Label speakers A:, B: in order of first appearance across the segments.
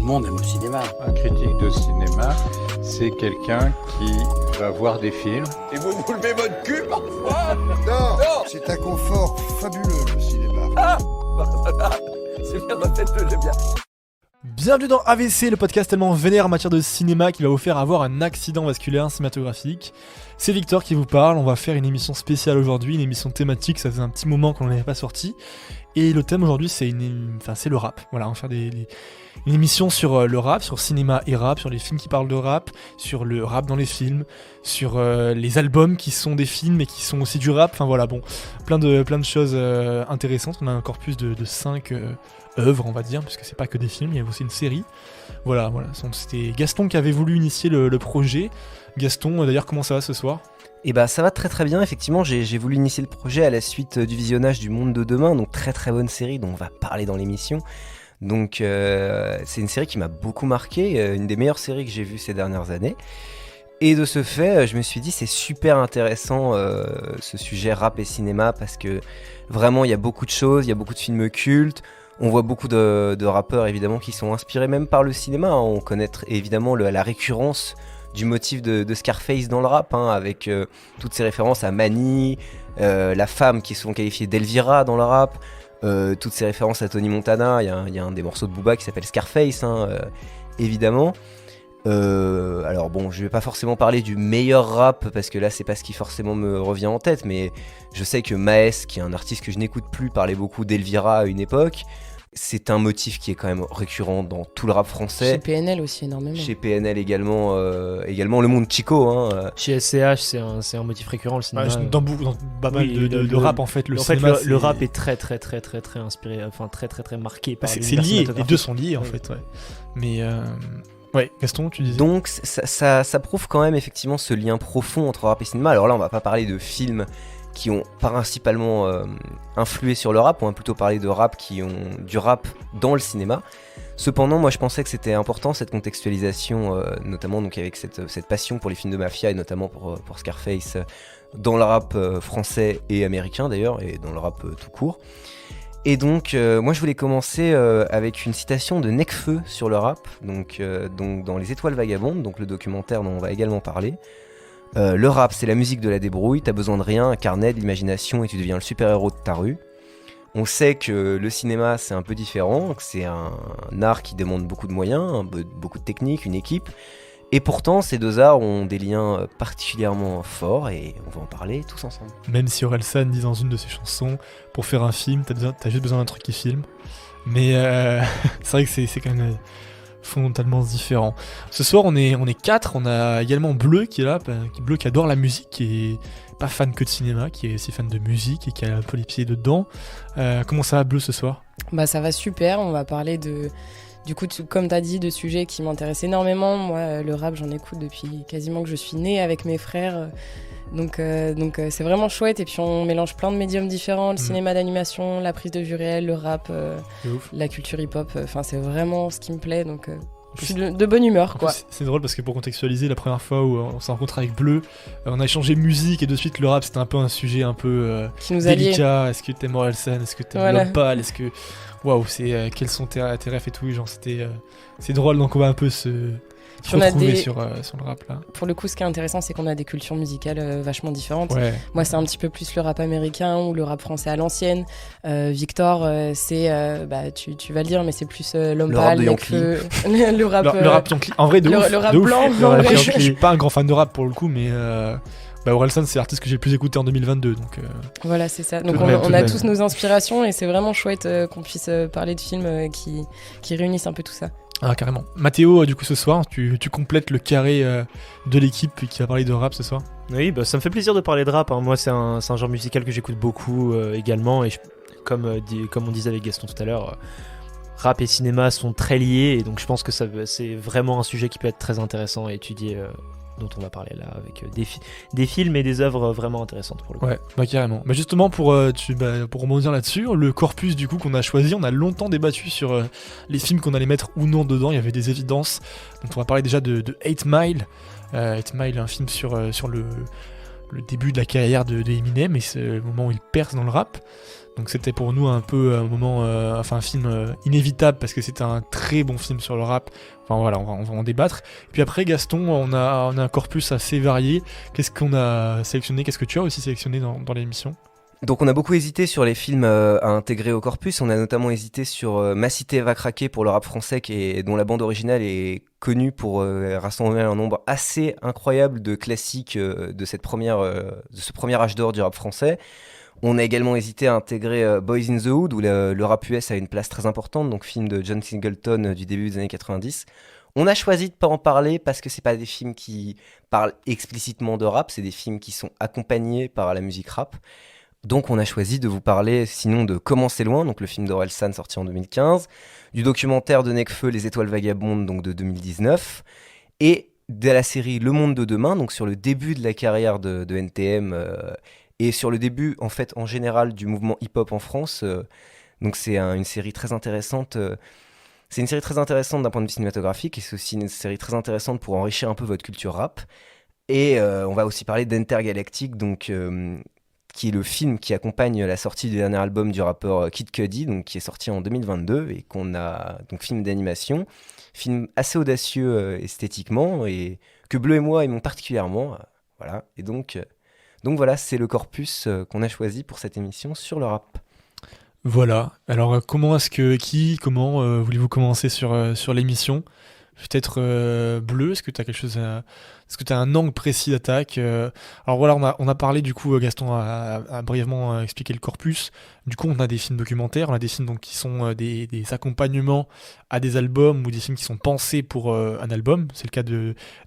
A: monde aime le cinéma.
B: Un critique de cinéma, c'est quelqu'un qui va voir des films.
C: Et vous levez votre cul parfois?
D: Non, c'est un confort fabuleux le cinéma.
C: C'est bien, ma tête le bien.
E: Bienvenue dans AVC, le podcast tellement vénère en matière de cinéma qui va vous faire avoir un accident vasculaire cinématographique. C'est Victor qui vous parle, on va faire une émission spéciale aujourd'hui, une émission thématique, ça faisait un petit moment qu'on n'en avait pas sorti. Et le thème aujourd'hui c'est c'est le rap. Voilà, on va faire une émission sur le rap, sur cinéma et rap, sur les films qui parlent de rap, sur le rap dans les films, sur les albums qui sont des films et qui sont aussi du rap. Enfin voilà, bon, plein de choses intéressantes. On a un corpus de 5 œuvres, on va dire, puisque c'est pas que des films, il y a aussi une série. Voilà. C'était Gaston qui avait voulu initier le projet. Gaston, d'ailleurs, comment ça va ce soir ?
F: Et bah ça va très très bien, effectivement j'ai voulu initier le projet à la suite du visionnage du Monde de Demain, donc très très bonne série dont on va parler dans l'émission. Donc c'est une série qui m'a beaucoup marqué, une des meilleures séries que j'ai vues ces dernières années. Et de ce fait, je me suis dit c'est super intéressant ce sujet rap et cinéma parce que vraiment il y a beaucoup de choses, il y a beaucoup de films cultes. On voit beaucoup de rappeurs évidemment qui sont inspirés même par le cinéma, hein. On connaît évidemment la récurrence du motif de Scarface dans le rap, hein, avec toutes ces références à Manny, la femme qui est souvent qualifiée d'Elvira dans le rap, toutes ces références à Tony Montana. Il y a un des morceaux de Booba qui s'appelle Scarface, hein, évidemment. Alors bon, je vais pas forcément parler du meilleur rap parce que là c'est pas ce qui forcément me revient en tête, mais je sais que Maes, qui est un artiste que je n'écoute plus, parlait beaucoup d'Elvira à une époque. C'est un motif qui est quand même récurrent dans tout le rap français.
G: Chez PNL aussi énormément. Chez
F: PNL également Le Monde Chico. Hein.
H: Chez SCH, c'est un motif récurrent, le cinéma.
E: Dans pas mal de rap en fait.
H: Le rap est très inspiré, enfin très marqué par
E: c'est lié, les deux sont liés en fait. Ouais. Mais ouais, Gaston, tu disais.
F: Donc ça prouve quand même effectivement ce lien profond entre rap et cinéma. Alors là, on va pas parler de films qui ont principalement influé sur le rap, on va plutôt parler de rap qui ont du rap dans le cinéma. Cependant, moi je pensais que c'était important cette contextualisation, notamment donc avec cette passion pour les films de mafia et notamment pour Scarface dans le rap français et américain d'ailleurs, et dans le rap tout court. Et donc moi je voulais commencer avec une citation de Nekfeu sur le rap, donc dans Les Étoiles Vagabondes, donc le documentaire dont on va également parler. Le rap, c'est la musique de la débrouille, t'as besoin de rien, un carnet, de l'imagination et tu deviens le super-héros de ta rue. On sait que le cinéma, c'est un peu différent, que c'est un art qui demande beaucoup de moyens, beaucoup de techniques, une équipe. Et pourtant, ces deux arts ont des liens particulièrement forts et on va en parler tous ensemble.
E: Même si Orelsan dit dans une de ses chansons, pour faire un film, t'as juste besoin d'un truc qui filme. Mais c'est vrai que c'est quand même fondamentalement différent. Ce soir on est 4, on a également Bleu qui est là, Bleu qui adore la musique, qui est pas fan que de cinéma, qui est aussi fan de musique et qui a un peu les pieds dedans. Comment ça va Bleu ce soir ?
G: Bah ça va super, on va parler du coup comme t'as dit, de sujets qui m'intéressent énormément. Moi le rap j'en écoute depuis quasiment que je suis née avec mes frères. Donc c'est vraiment chouette et puis on mélange plein de médiums différents, le cinéma d'animation, la prise de vue réelle, le rap, la culture hip-hop, enfin c'est vraiment ce qui me plaît, donc je suis de bonne humeur quoi.
E: C'est drôle parce que pour contextualiser, la première fois où on s'est rencontré avec Bleu, on a échangé musique et de suite le rap c'était un peu un sujet un peu délicat. Est-ce que t'aimes Orelsan, est-ce que t'aimes Lopal, est-ce que waouh, quels sont tes refs et tout, genre c'est drôle, donc on va un peu se retrouver sur le rap là.
G: Pour le coup, ce qui est intéressant, c'est qu'on a des cultures musicales vachement différentes.
E: Ouais.
G: Moi, c'est un petit peu plus le rap américain ou le rap français à l'ancienne. Victor, c'est, tu vas le dire, mais c'est plus l'homme pâle, le
E: rap Yankee. En vrai,
G: le rap
E: de
G: blanc.
E: Je suis pas un grand fan de rap pour le coup, mais Orelsan, c'est l'artiste que j'ai le plus écouté en 2022. Donc,
G: voilà, c'est ça. Donc on a tous nos inspirations et c'est vraiment chouette qu'on puisse parler de films qui réunissent un peu tout ça.
E: Ah carrément. Mathéo, du coup ce soir, tu complètes le carré de l'équipe qui va parler de rap ce soir.
H: Oui, bah, ça me fait plaisir de parler de rap, hein. Moi c'est un genre musical que j'écoute beaucoup également, et comme on disait avec Gaston tout à l'heure, rap et cinéma sont très liés, et donc je pense que c'est vraiment un sujet qui peut être très intéressant à étudier, dont on va parler là, avec des films et des œuvres vraiment intéressantes pour le coup.
E: Ouais, bah carrément. Bah justement, pour rebondir là-dessus, le corpus du coup qu'on a choisi, on a longtemps débattu sur les films qu'on allait mettre ou non dedans, il y avait des évidences. Donc on va parler déjà de 8 Mile. 8 Mile, un film sur le début de la carrière de Eminem et c'est le moment où il perce dans le rap. Donc c'était pour nous un peu un film inévitable parce que c'était un très bon film sur le rap. Enfin voilà, on va en débattre. Et puis après Gaston, on a un corpus assez varié. Qu'est-ce qu'on a sélectionné ? Qu'est-ce que tu as aussi sélectionné dans l'émission ?
F: Donc on a beaucoup hésité sur les films à intégrer au corpus. On a notamment hésité sur Ma cité va craquer pour le rap français, dont la bande originale est connue pour rassembler un nombre assez incroyable de classiques de ce premier âge d'or du rap français. On a également hésité à intégrer Boys in the Hood, où le rap US a une place très importante, donc film de John Singleton du début des années 90. On a choisi de pas en parler parce que c'est pas des films qui parlent explicitement de rap, c'est des films qui sont accompagnés par la musique rap. Donc on a choisi de vous parler sinon de Comment c'est loin, donc le film d'Orelsan sorti en 2015, du documentaire de Nekfeu Les étoiles vagabondes donc de 2019, et de la série Le monde de demain, donc sur le début de la carrière de NTM et sur le début en fait en général du mouvement hip-hop en France. Donc c'est une série très intéressante. C'est une série très intéressante d'un point de vue cinématographique et c'est aussi une série très intéressante pour enrichir un peu votre culture rap. Et on va aussi parler d'Intergalactic, donc qui est le film qui accompagne la sortie du dernier album du rappeur Kid Cudi, donc qui est sorti en 2022 et donc film d'animation, film assez audacieux esthétiquement et que Bleu et moi aimons particulièrement, voilà. Et donc voilà, c'est le corpus qu'on a choisi pour cette émission sur le rap.
E: Voilà. Alors comment voulez-vous commencer sur l'émission ? Peut-être Bleu, est-ce que tu as quelque chose est-ce que tu as un angle précis d'attaque ? Alors voilà, on a parlé du coup, Gaston a brièvement expliqué le corpus. Du coup, on a des films documentaires, on a des films donc, qui sont des accompagnements à des albums ou des films qui sont pensés pour un album. C'est le cas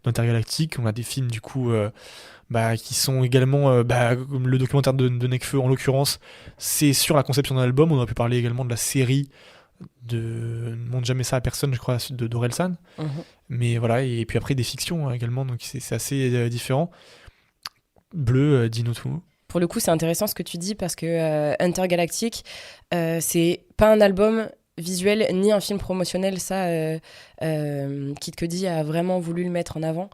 E: d'Intergalactic. On a des films du coup qui sont également, comme le documentaire de Nekfeu en l'occurrence, c'est sur la conception d'un album. On aurait pu parler également de la série de Ne montre jamais ça à personne, je crois, d'Orelsan. Mais voilà, et puis après des fictions également, donc c'est assez différent. Bleu, dis-nous tout.
G: Pour le coup, c'est intéressant ce que tu dis parce que Intergalactic, c'est pas un album visuel ni un film promotionnel. Ça, Kid Cudi a vraiment voulu le mettre en avant.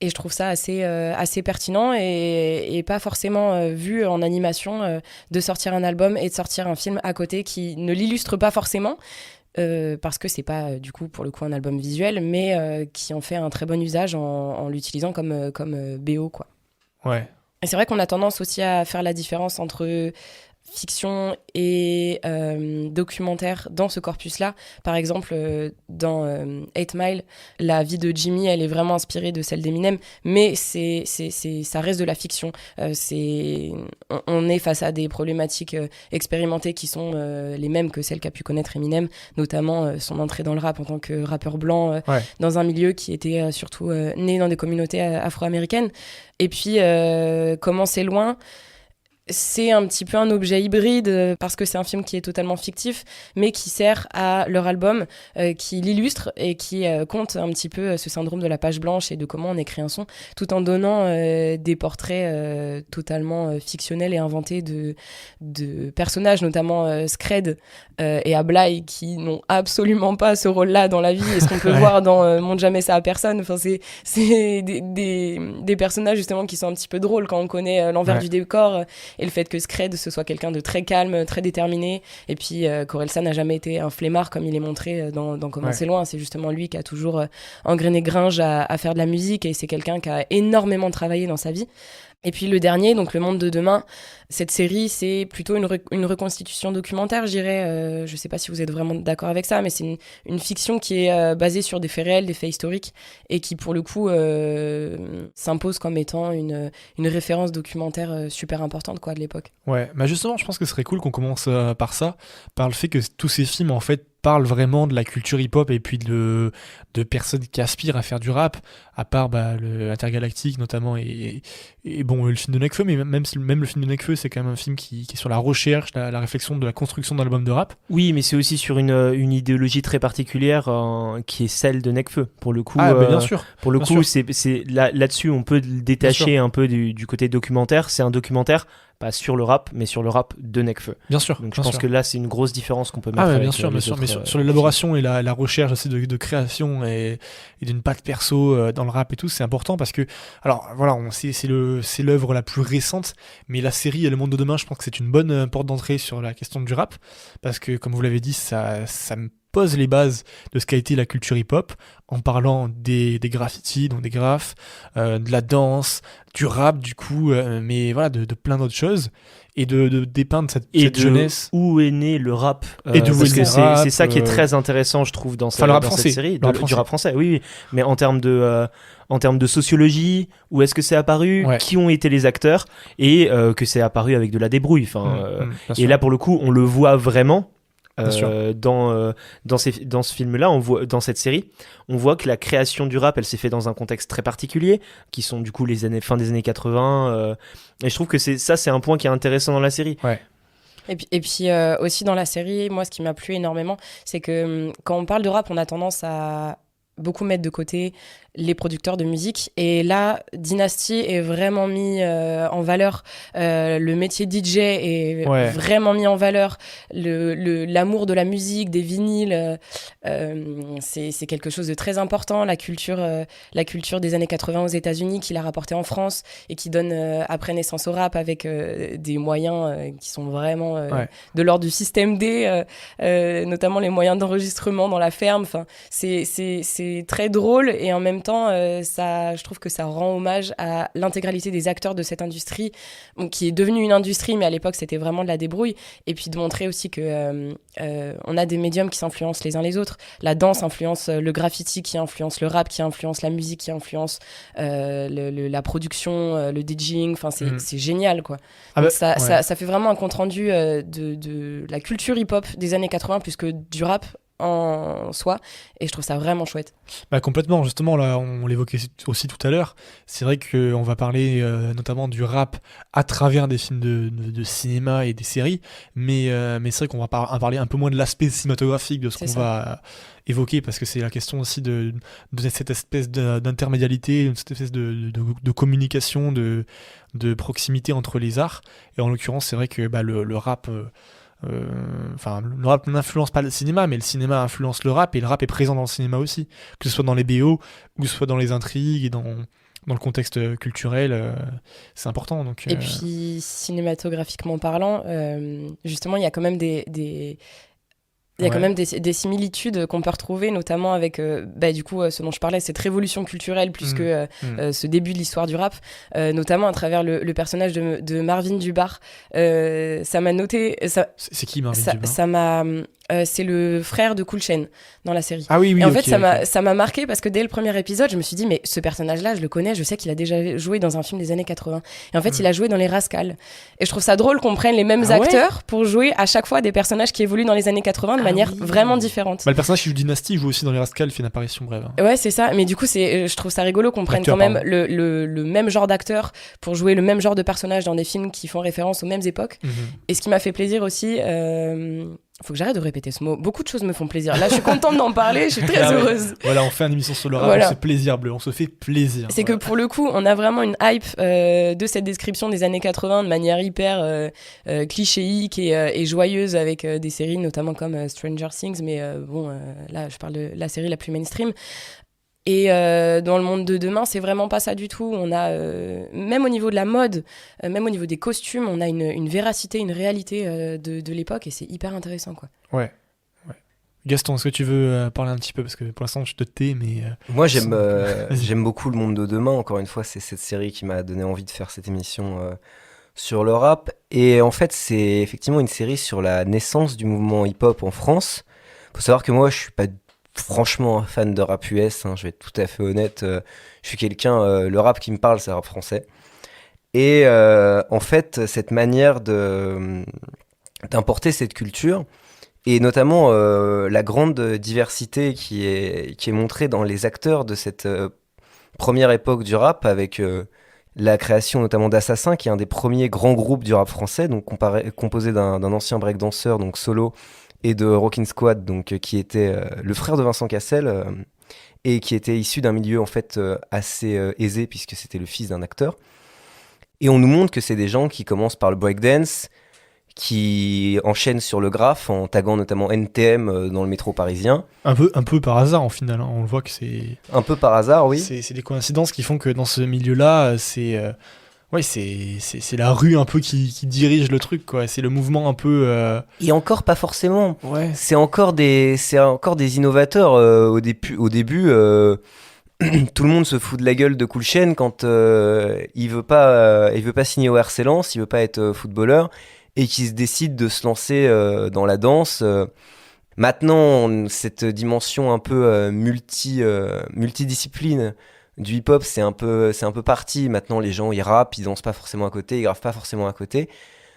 G: Et je trouve ça assez pertinent et pas forcément vu en animation de sortir un album et de sortir un film à côté qui ne l'illustre pas forcément parce que c'est pas du coup pour le coup un album visuel mais qui en fait un très bon usage en l'utilisant comme BO quoi.
E: Ouais.
G: Et c'est vrai qu'on a tendance aussi à faire la différence entre fiction et documentaire dans ce corpus-là. Par exemple, dans 8 Mile, la vie de Jimmy, elle est vraiment inspirée de celle d'Eminem, mais ça reste de la fiction. On est face à des problématiques expérimentées qui sont les mêmes que celles qu'a pu connaître Eminem, notamment son entrée dans le rap en tant que rappeur blanc dans un milieu qui était surtout né dans des communautés afro-américaines. Et puis, Comment c'est loin, c'est un petit peu un objet hybride parce que c'est un film qui est totalement fictif mais qui sert à leur album, qui l'illustre et qui compte un petit peu ce syndrome de la page blanche et de comment on écrit un son tout en donnant des portraits totalement fictionnels et inventés de personnages, notamment Scred et Ablai qui n'ont absolument pas ce rôle-là dans la vie et ce qu'on peut voir dans Montre jamais ça à personne. Enfin, c'est des personnages justement qui sont un petit peu drôles quand on connaît l'envers du décor. Et le fait que Scred, ce soit quelqu'un de très calme, très déterminé, et puis qu'Orelsan n'a jamais été un flemmard comme il est montré dans Comment c'est loin. C'est justement lui qui a toujours engrainé Gringe à faire de la musique, et c'est quelqu'un qui a énormément travaillé dans sa vie. Et puis le dernier, donc Le monde de demain, cette série, c'est plutôt une reconstitution documentaire, je dirais. Je sais pas si vous êtes vraiment d'accord avec ça, mais c'est une fiction qui est basée sur des faits réels, des faits historiques, et qui pour le coup s'impose comme étant une référence documentaire super importante quoi, de l'époque.
E: Ouais, bah justement, je pense que ce serait cool qu'on commence par ça, par le fait que tous ces films en fait parlent vraiment de la culture hip-hop et puis de personnes qui aspirent à faire du rap, à part l'Intergalactic notamment et bon, le film de Nekfeu, mais même le film de Nekfeu, c'est quand même un film qui est sur la recherche, la réflexion de la construction d'un album de rap.
H: Oui, mais c'est aussi sur une idéologie très particulière qui est celle de Nekfeu, pour le coup.
E: Bien sûr.
H: Pour le coup, c'est là-dessus, on peut le détacher un peu du côté documentaire. C'est un documentaire pas sur le rap, mais sur le rap de Nekfeu.
E: Bien sûr.
H: Donc je
E: bien
H: pense
E: sûr.
H: que là, c'est une grosse différence qu'on peut mettre
E: Ah ouais,
H: avec
E: bien sûr,
H: les
E: bien sûr.
H: autres,
E: Mais sur l'élaboration et la recherche aussi de création et d'une patte perso dans le rap et tout, c'est important parce que, alors voilà, c'est l'œuvre la plus récente, mais la série Et le monde de demain, je pense que c'est une bonne porte d'entrée sur la question du rap parce que, comme vous l'avez dit, ça me pose les bases de ce qu'a été la culture hip-hop en parlant des graffitis, donc des graphes, de la danse, du rap du coup, mais voilà, de plein d'autres choses et de dépeindre cette jeunesse.
H: Où est né le rap
E: Et d'où
H: parce
E: est
H: que
E: né le rap,
H: c'est ça qui est très intéressant, je trouve, dans,
E: le rap
H: dans
E: français,
H: cette série,
E: le rap
H: du rap français, oui, oui. Mais en termes de sociologie, où est-ce que c'est apparu,
E: Ouais.
H: qui ont été les acteurs, et que c'est apparu avec de la débrouille.
E: Bien
H: Et
E: sûr.
H: là, pour le coup, on le voit vraiment.
E: Bien sûr.
H: Dans ce film-là, dans cette série, on voit que la création du rap, elle s'est faite dans un contexte très particulier, qui sont du coup fin des années 80. Et je trouve que c'est un point qui est intéressant dans la série.
G: Et puis aussi dans la série, moi ce qui m'a plu énormément, c'est que quand on parle de rap, on a tendance à beaucoup mettre de côté les producteurs de musique. Et là, Dynasty est vraiment mis en valeur. Le métier DJ est vraiment mis en valeur. L'amour de la musique, des vinyles, c'est quelque chose de très important. La culture des années 80 aux États-Unis qui l'a rapporté en France et qui donne après naissance au rap avec des moyens qui sont vraiment de l'ordre du système D, notamment les moyens d'enregistrement dans la ferme. Enfin, c'est très drôle et en même temps, je trouve que ça rend hommage à l'intégralité des acteurs de cette industrie, qui est devenue une industrie, mais à l'époque c'était vraiment de la débrouille. Et puis de montrer aussi que on a des médiums qui s'influencent les uns les autres. La danse influence le graffiti, qui influence le rap, qui influence la musique, qui influence la production, le DJing. Enfin, c'est génial, quoi. Donc ça fait vraiment un compte rendu de la culture hip-hop des années 80 plus que du rap en soi, et je trouve ça vraiment chouette.
E: Complètement, justement, là on l'évoquait aussi tout à l'heure, c'est vrai qu'on va parler notamment du rap à travers des films de cinéma et des séries, mais c'est vrai qu'on va parler un peu moins de l'aspect cinématographique de ce qu'on va évoquer, parce que c'est la question aussi de cette espèce d'intermédialité, cette espèce de communication, de proximité entre les arts, et en l'occurrence c'est vrai que le rap... le rap n'influence pas le cinéma, mais le cinéma influence le rap, et le rap est présent dans le cinéma aussi, que ce soit dans les BO ou que ce soit dans les intrigues et dans le contexte culturel, c'est important. Donc,
G: Et puis cinématographiquement parlant, justement il y a quand même quand même des similitudes qu'on peut retrouver, notamment avec du coup ce dont je parlais, cette révolution culturelle plus que ce début de l'histoire du rap, notamment à travers le personnage de Marvin Dubar. Ça m'a noté...
E: C'est qui Marvin Dubar ?
G: Ça m'a... c'est le frère de Cool Chain dans la série.
E: Ah oui,
G: et en fait, ça m'a marqué parce que dès le premier épisode, je me suis dit, mais ce personnage-là, je le connais, je sais qu'il a déjà joué dans un film des années 80. Et en fait, il a joué dans Les Rascals. Et je trouve ça drôle qu'on prenne les mêmes acteurs pour jouer à chaque fois des personnages qui évoluent dans les années 80 de manière vraiment différente.
E: Le personnage qui joue Dynasty joue aussi dans Les Rascals, il fait une apparition brève.
G: Ouais, c'est ça. Mais du coup, je trouve ça rigolo qu'on prenne quand même le même genre d'acteur pour jouer le même genre de personnage dans des films qui font référence aux mêmes époques. Et ce qui m'a fait plaisir aussi... faut que j'arrête de répéter ce mot. Beaucoup de choses me font plaisir. Là, je suis contente d'en parler, je suis très heureuse.
E: Voilà, on fait une émission sur le rap, on se fait plaisir, Bleu, on se fait plaisir.
G: C'est que pour le coup, on a vraiment une hype de cette description des années 80 de manière hyper clichéique et joyeuse avec des séries notamment comme Stranger Things, mais là, je parle de la série la plus mainstream. Et dans le monde de demain, c'est vraiment pas ça du tout. On a, même au niveau de la mode, même au niveau des costumes, on a une véracité, une réalité de l'époque, et c'est hyper intéressant, quoi.
E: Ouais. Gaston, est-ce que tu veux parler un petit peu, parce que pour l'instant je te tais, mais...
F: Moi j'aime beaucoup le monde de demain. Encore une fois, c'est cette série qui m'a donné envie de faire cette émission sur le rap. Et en fait, c'est effectivement une série sur la naissance du mouvement hip-hop en France. Faut savoir que moi, je suis pas franchement un fan de rap US, je vais être tout à fait honnête. Je suis quelqu'un, le rap qui me parle, c'est le rap français. Et en fait, cette manière d'importer cette culture, et notamment la grande diversité qui est montrée dans les acteurs de cette première époque du rap, avec la création notamment d'Assassin, qui est un des premiers grands groupes du rap français, donc composé d'un ancien breakdanceur, donc Solo, et de Rockin' Squad, donc qui était le frère de Vincent Cassel, et qui était issu d'un milieu en fait assez aisé, puisque c'était le fils d'un acteur. Et on nous montre que c'est des gens qui commencent par le breakdance, qui enchaînent sur le graphe en taguant notamment NTM dans le métro parisien.
E: Un peu par hasard, en final. On le voit que c'est...
F: Un peu par hasard, oui.
E: C'est des coïncidences qui font que dans ce milieu-là, c'est la rue un peu qui dirige le truc, quoi. C'est le mouvement un peu...
F: Et encore pas forcément.
E: Ouais.
F: C'est encore des innovateurs. Au début, tout le monde se fout de la gueule de Cool Chain quand il veut pas signer au RC Lens, il veut pas être footballeur, et qui se décide de se lancer dans la danse. Maintenant, cette dimension un peu multidiscipline du hip-hop, c'est un peu parti. Maintenant, les gens, ils rappent, ils dansent pas forcément à côté, ils gravent pas forcément à côté.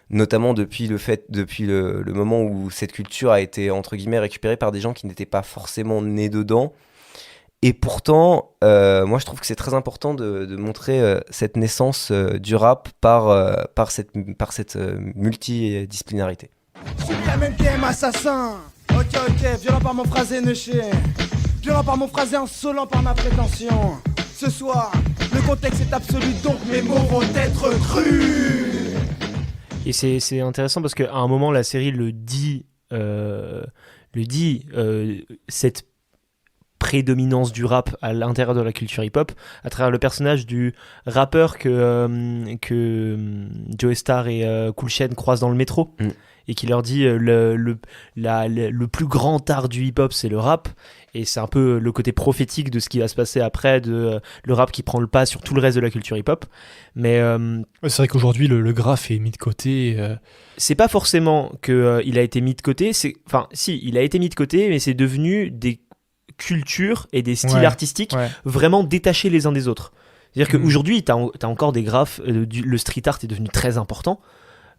F: Notamment depuis le moment où cette culture a été, entre guillemets, récupérée par des gens qui n'étaient pas forcément nés dedans. Et pourtant, moi, je trouve que c'est très important de montrer cette naissance du rap par cette multidisciplinarité.
A: Super MTM assassin. Ok, violent par mon phrasé neuché. Violent par mon phrasé insolent par ma prétention. Ce soir, le contexte est absolu, donc mes mots vont être crus.
H: Et c'est intéressant parce qu'à un moment, la série le dit, cette prédominance du rap à l'intérieur de la culture hip-hop à travers le personnage du rappeur que Joey Starr et Cool Chain croisent dans le métro et qui leur dit le plus grand art du hip-hop, c'est le rap. Et c'est un peu le côté prophétique de ce qui va se passer après, de le rap qui prend le pas sur tout le reste de la culture hip-hop. Mais
E: c'est vrai qu'aujourd'hui, le graphe est mis de côté.
H: C'est pas forcément qu'il a été mis de côté. Enfin, si, il a été mis de côté, mais c'est devenu des cultures et des styles artistiques vraiment détachés les uns des autres. C'est-à-dire qu'aujourd'hui, t'as encore des graphes, le street art est devenu très important.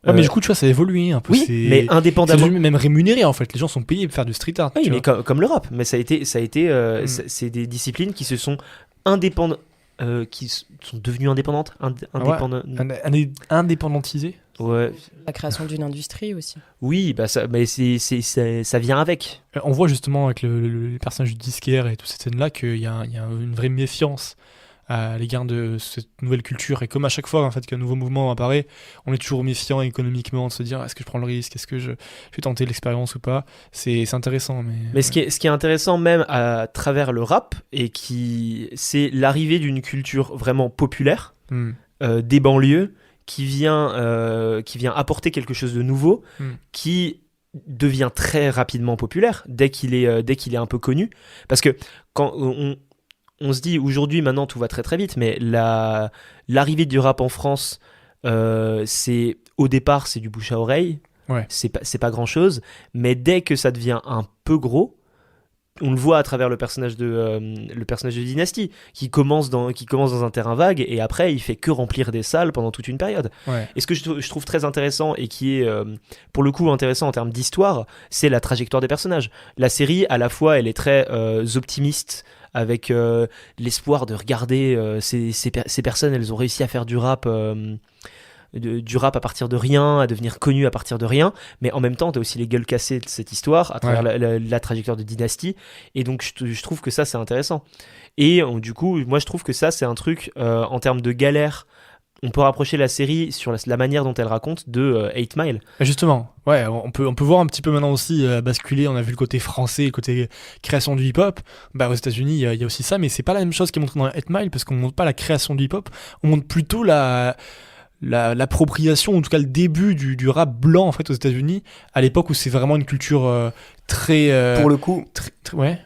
E: Ouais, mais du coup, tu vois, ça a évolué un peu.
H: Oui, mais indépendamment.
E: C'est devenu même rémunéré en fait. Les gens sont payés pour faire du street art.
H: Oui, mais comme le rap. Mais ça a été c'est des disciplines qui se sont indépendantes, qui sont devenues indépendantes,
E: indépendantisées.
H: Ouais.
G: La création d'une industrie aussi.
H: Oui, bah ça vient avec.
E: On voit justement avec le personnage du disquaire et toutes ces scènes-là qu'il y a une vraie méfiance à l'égard de cette nouvelle culture, et comme à chaque fois en fait qu'un nouveau mouvement apparaît, on est toujours méfiant économiquement de se dire est-ce que je prends le risque, est-ce que je vais tenter l'expérience ou pas. C'est intéressant, mais
H: ce qui est intéressant même à travers le rap, et c'est l'arrivée d'une culture vraiment populaire des banlieues qui vient apporter quelque chose de nouveau, qui devient très rapidement populaire dès qu'il est un peu connu, parce que quand on se dit aujourd'hui, maintenant tout va très très vite, mais l'arrivée du rap en France, au départ c'est du bouche à oreille, c'est pas grand chose, mais dès que ça devient un peu gros, on le voit à travers le personnage de Dynasty, qui commence dans un terrain vague, et après il fait que remplir des salles pendant toute une période. Et ce que je trouve très intéressant, et qui est pour le coup intéressant en termes d'histoire, c'est la trajectoire des personnages. La série, à la fois, elle est très optimiste, avec l'espoir de regarder ces personnes, elles ont réussi à faire du rap à partir de rien, à devenir connues à partir de rien, mais en même temps t'as aussi les gueules cassées de cette histoire à travers la trajectoire de Dynasty, et donc je trouve que ça c'est intéressant. Et du coup moi je trouve que ça c'est un truc en termes de galère. On peut rapprocher la série sur la manière dont elle raconte de 8 Mile.
E: Justement, on peut voir un petit peu maintenant aussi basculer. On a vu le côté français, le côté création du hip-hop. Aux États-Unis, il y a aussi ça, mais c'est pas la même chose qui est montrée dans 8 Mile, parce qu'on montre pas la création du hip-hop, on montre plutôt l'appropriation, en tout cas le début du rap blanc en fait aux États-Unis, à l'époque où c'est vraiment une culture très.
F: Pour le coup,
E: ouais.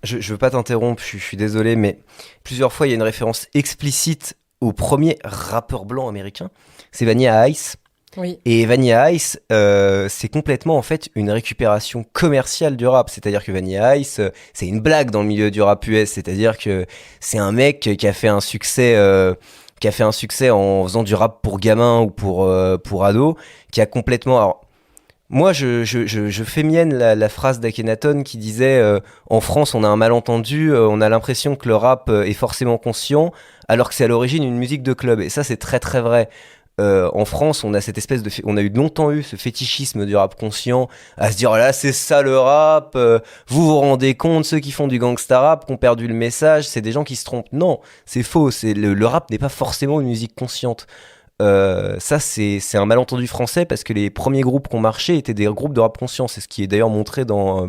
F: Je veux pas t'interrompre, je suis désolé, mais plusieurs fois il y a une référence explicite au premier rappeur blanc américain, c'est Vanilla Ice.
G: Oui.
F: Et Vanilla Ice, c'est complètement en fait une récupération commerciale du rap. C'est-à-dire que Vanilla Ice, c'est une blague dans le milieu du rap US. C'est-à-dire que c'est un mec qui a fait un succès en faisant du rap pour gamins ou pour ados, qui a complètement. Alors, moi, je fais mienne la phrase d'Akhenaton qui disait en France, on a un malentendu, on a l'impression que le rap est forcément conscient, alors que c'est à l'origine une musique de club. Et ça, c'est très très vrai. En France, on a cette espèce on a longtemps eu ce fétichisme du rap conscient, à se dire là c'est ça le rap, vous vous rendez compte, ceux qui font du gangsta rap, qui ont perdu le message, c'est des gens qui se trompent. Non, c'est faux, le rap n'est pas forcément une musique consciente. ça c'est un malentendu français parce que les premiers groupes qui ont marché étaient des groupes de rap conscient. C'est ce qui est d'ailleurs montré dans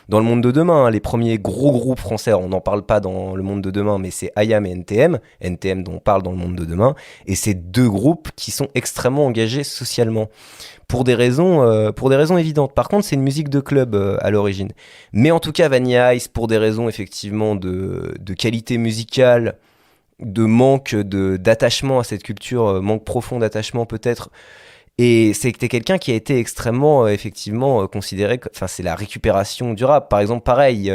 F: le monde de demain, hein. Les premiers gros groupes français, on n'en parle pas dans le monde de demain, mais c'est IAM et NTM dont on parle dans le monde de demain, et c'est deux groupes qui sont extrêmement engagés socialement pour des raisons évidentes. Par contre, c'est une musique de club à l'origine. Mais en tout cas, Vanilla Ice, pour des raisons effectivement de qualité musicale, de manque d'attachement à cette culture, manque profond d'attachement peut-être. Et c'était quelqu'un qui a été extrêmement, effectivement, considéré, enfin c'est la récupération du rap. Par exemple, pareil,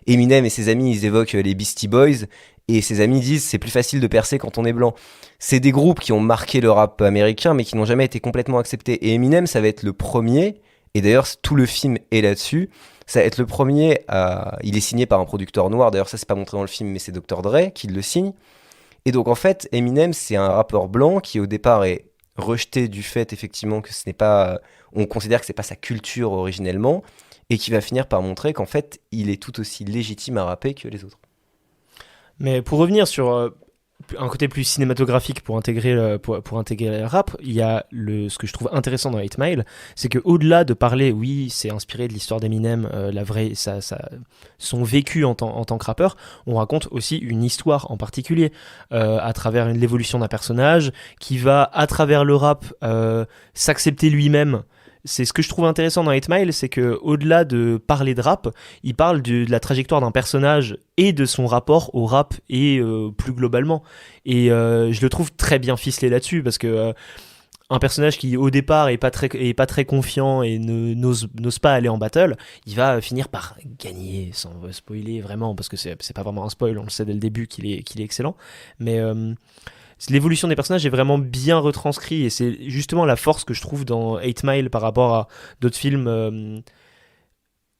F: Eminem et ses amis, ils évoquent les Beastie Boys, et ses amis disent c'est plus facile de percer quand on est blanc. C'est des groupes qui ont marqué le rap américain, mais qui n'ont jamais été complètement acceptés. Et Eminem, ça va être le premier, et d'ailleurs tout le film est là-dessus, ça va être le premier il est signé par un producteur noir, d'ailleurs ça c'est pas montré dans le film, mais c'est Dr. Dre qui le signe. Et donc en fait, Eminem, c'est un rappeur blanc qui au départ est rejeté du fait effectivement que ce n'est pas, on considère que c'est pas sa culture originellement, et qui va finir par montrer qu'en fait il est tout aussi légitime à rapper que les autres.
H: Mais pour revenir sur un côté plus cinématographique pour intégrer le rap, il y a ce que je trouve intéressant dans 8 Mile, c'est que au-delà de parler, oui, c'est inspiré de l'histoire d'Eminem, son vécu en tant que rappeur, on raconte aussi une histoire en particulier à travers l'évolution d'un personnage qui va, à travers le rap, s'accepter lui-même. C'est ce que je trouve intéressant dans 8 Mile, c'est que au-delà de parler de rap, il parle de la trajectoire d'un personnage et de son rapport au rap et plus globalement. Et je le trouve très bien ficelé là-dessus parce que un personnage qui au départ est pas très confiant et n'ose pas aller en battle, il va finir par gagner sans spoiler vraiment parce que c'est pas vraiment un spoil, on le sait dès le début qu'il est excellent, mais l'évolution des personnages est vraiment bien retranscrite et c'est justement la force que je trouve dans 8 Mile par rapport à d'autres films.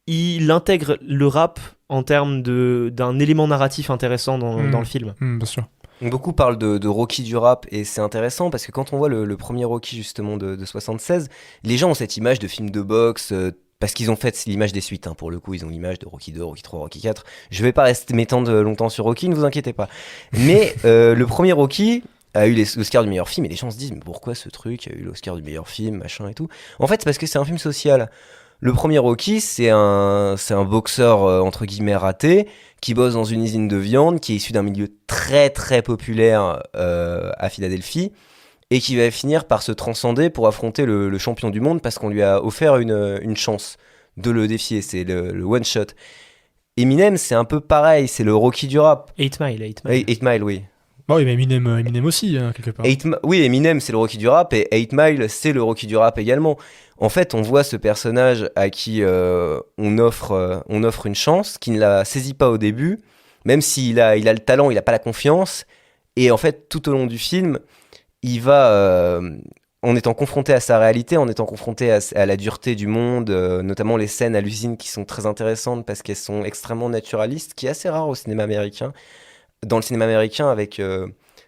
H: Il intègre le rap en termes d'un élément narratif intéressant dans le film.
E: Bien sûr.
F: Beaucoup parlent de Rocky du rap et c'est intéressant parce que quand on voit le premier Rocky justement de 76, les gens ont cette image de film de boxe parce qu'ils ont fait l'image des suites, hein. Pour le coup ils ont l'image de Rocky 2, Rocky 3, Rocky 4. Je vais pas rester m'étendre longtemps sur Rocky, ne vous inquiétez pas. Mais le premier Rocky a eu l'Oscar du meilleur film et les gens se disent mais pourquoi ce truc a eu l'Oscar du meilleur film, machin et tout. En fait c'est parce que c'est un film social. Le premier Rocky, c'est un boxeur entre guillemets raté qui bosse dans une usine de viande, qui est issu d'un milieu très très populaire à Philadelphie et qui va finir par se transcender pour affronter le champion du monde parce qu'on lui a offert une chance de le défier. C'est le one shot. Eminem, c'est un peu pareil, c'est le Rocky du rap.
H: 8 Mile.
F: 8 Mile, oui.
E: Bah oui, mais Eminem aussi, hein, quelque part.
F: Oui, Eminem, c'est le Rocky du rap, et 8 Mile, c'est le Rocky du rap également. En fait, on voit ce personnage à qui on offre une chance, qui ne la saisit pas au début, même s'il a le talent, il n'a pas la confiance. Et en fait, tout au long du film, il va, en étant confronté à sa réalité, en étant confronté à la dureté du monde, notamment les scènes à l'usine qui sont très intéressantes parce qu'elles sont extrêmement naturalistes, qui est assez rare au cinéma américain. Dans le cinéma américain, avec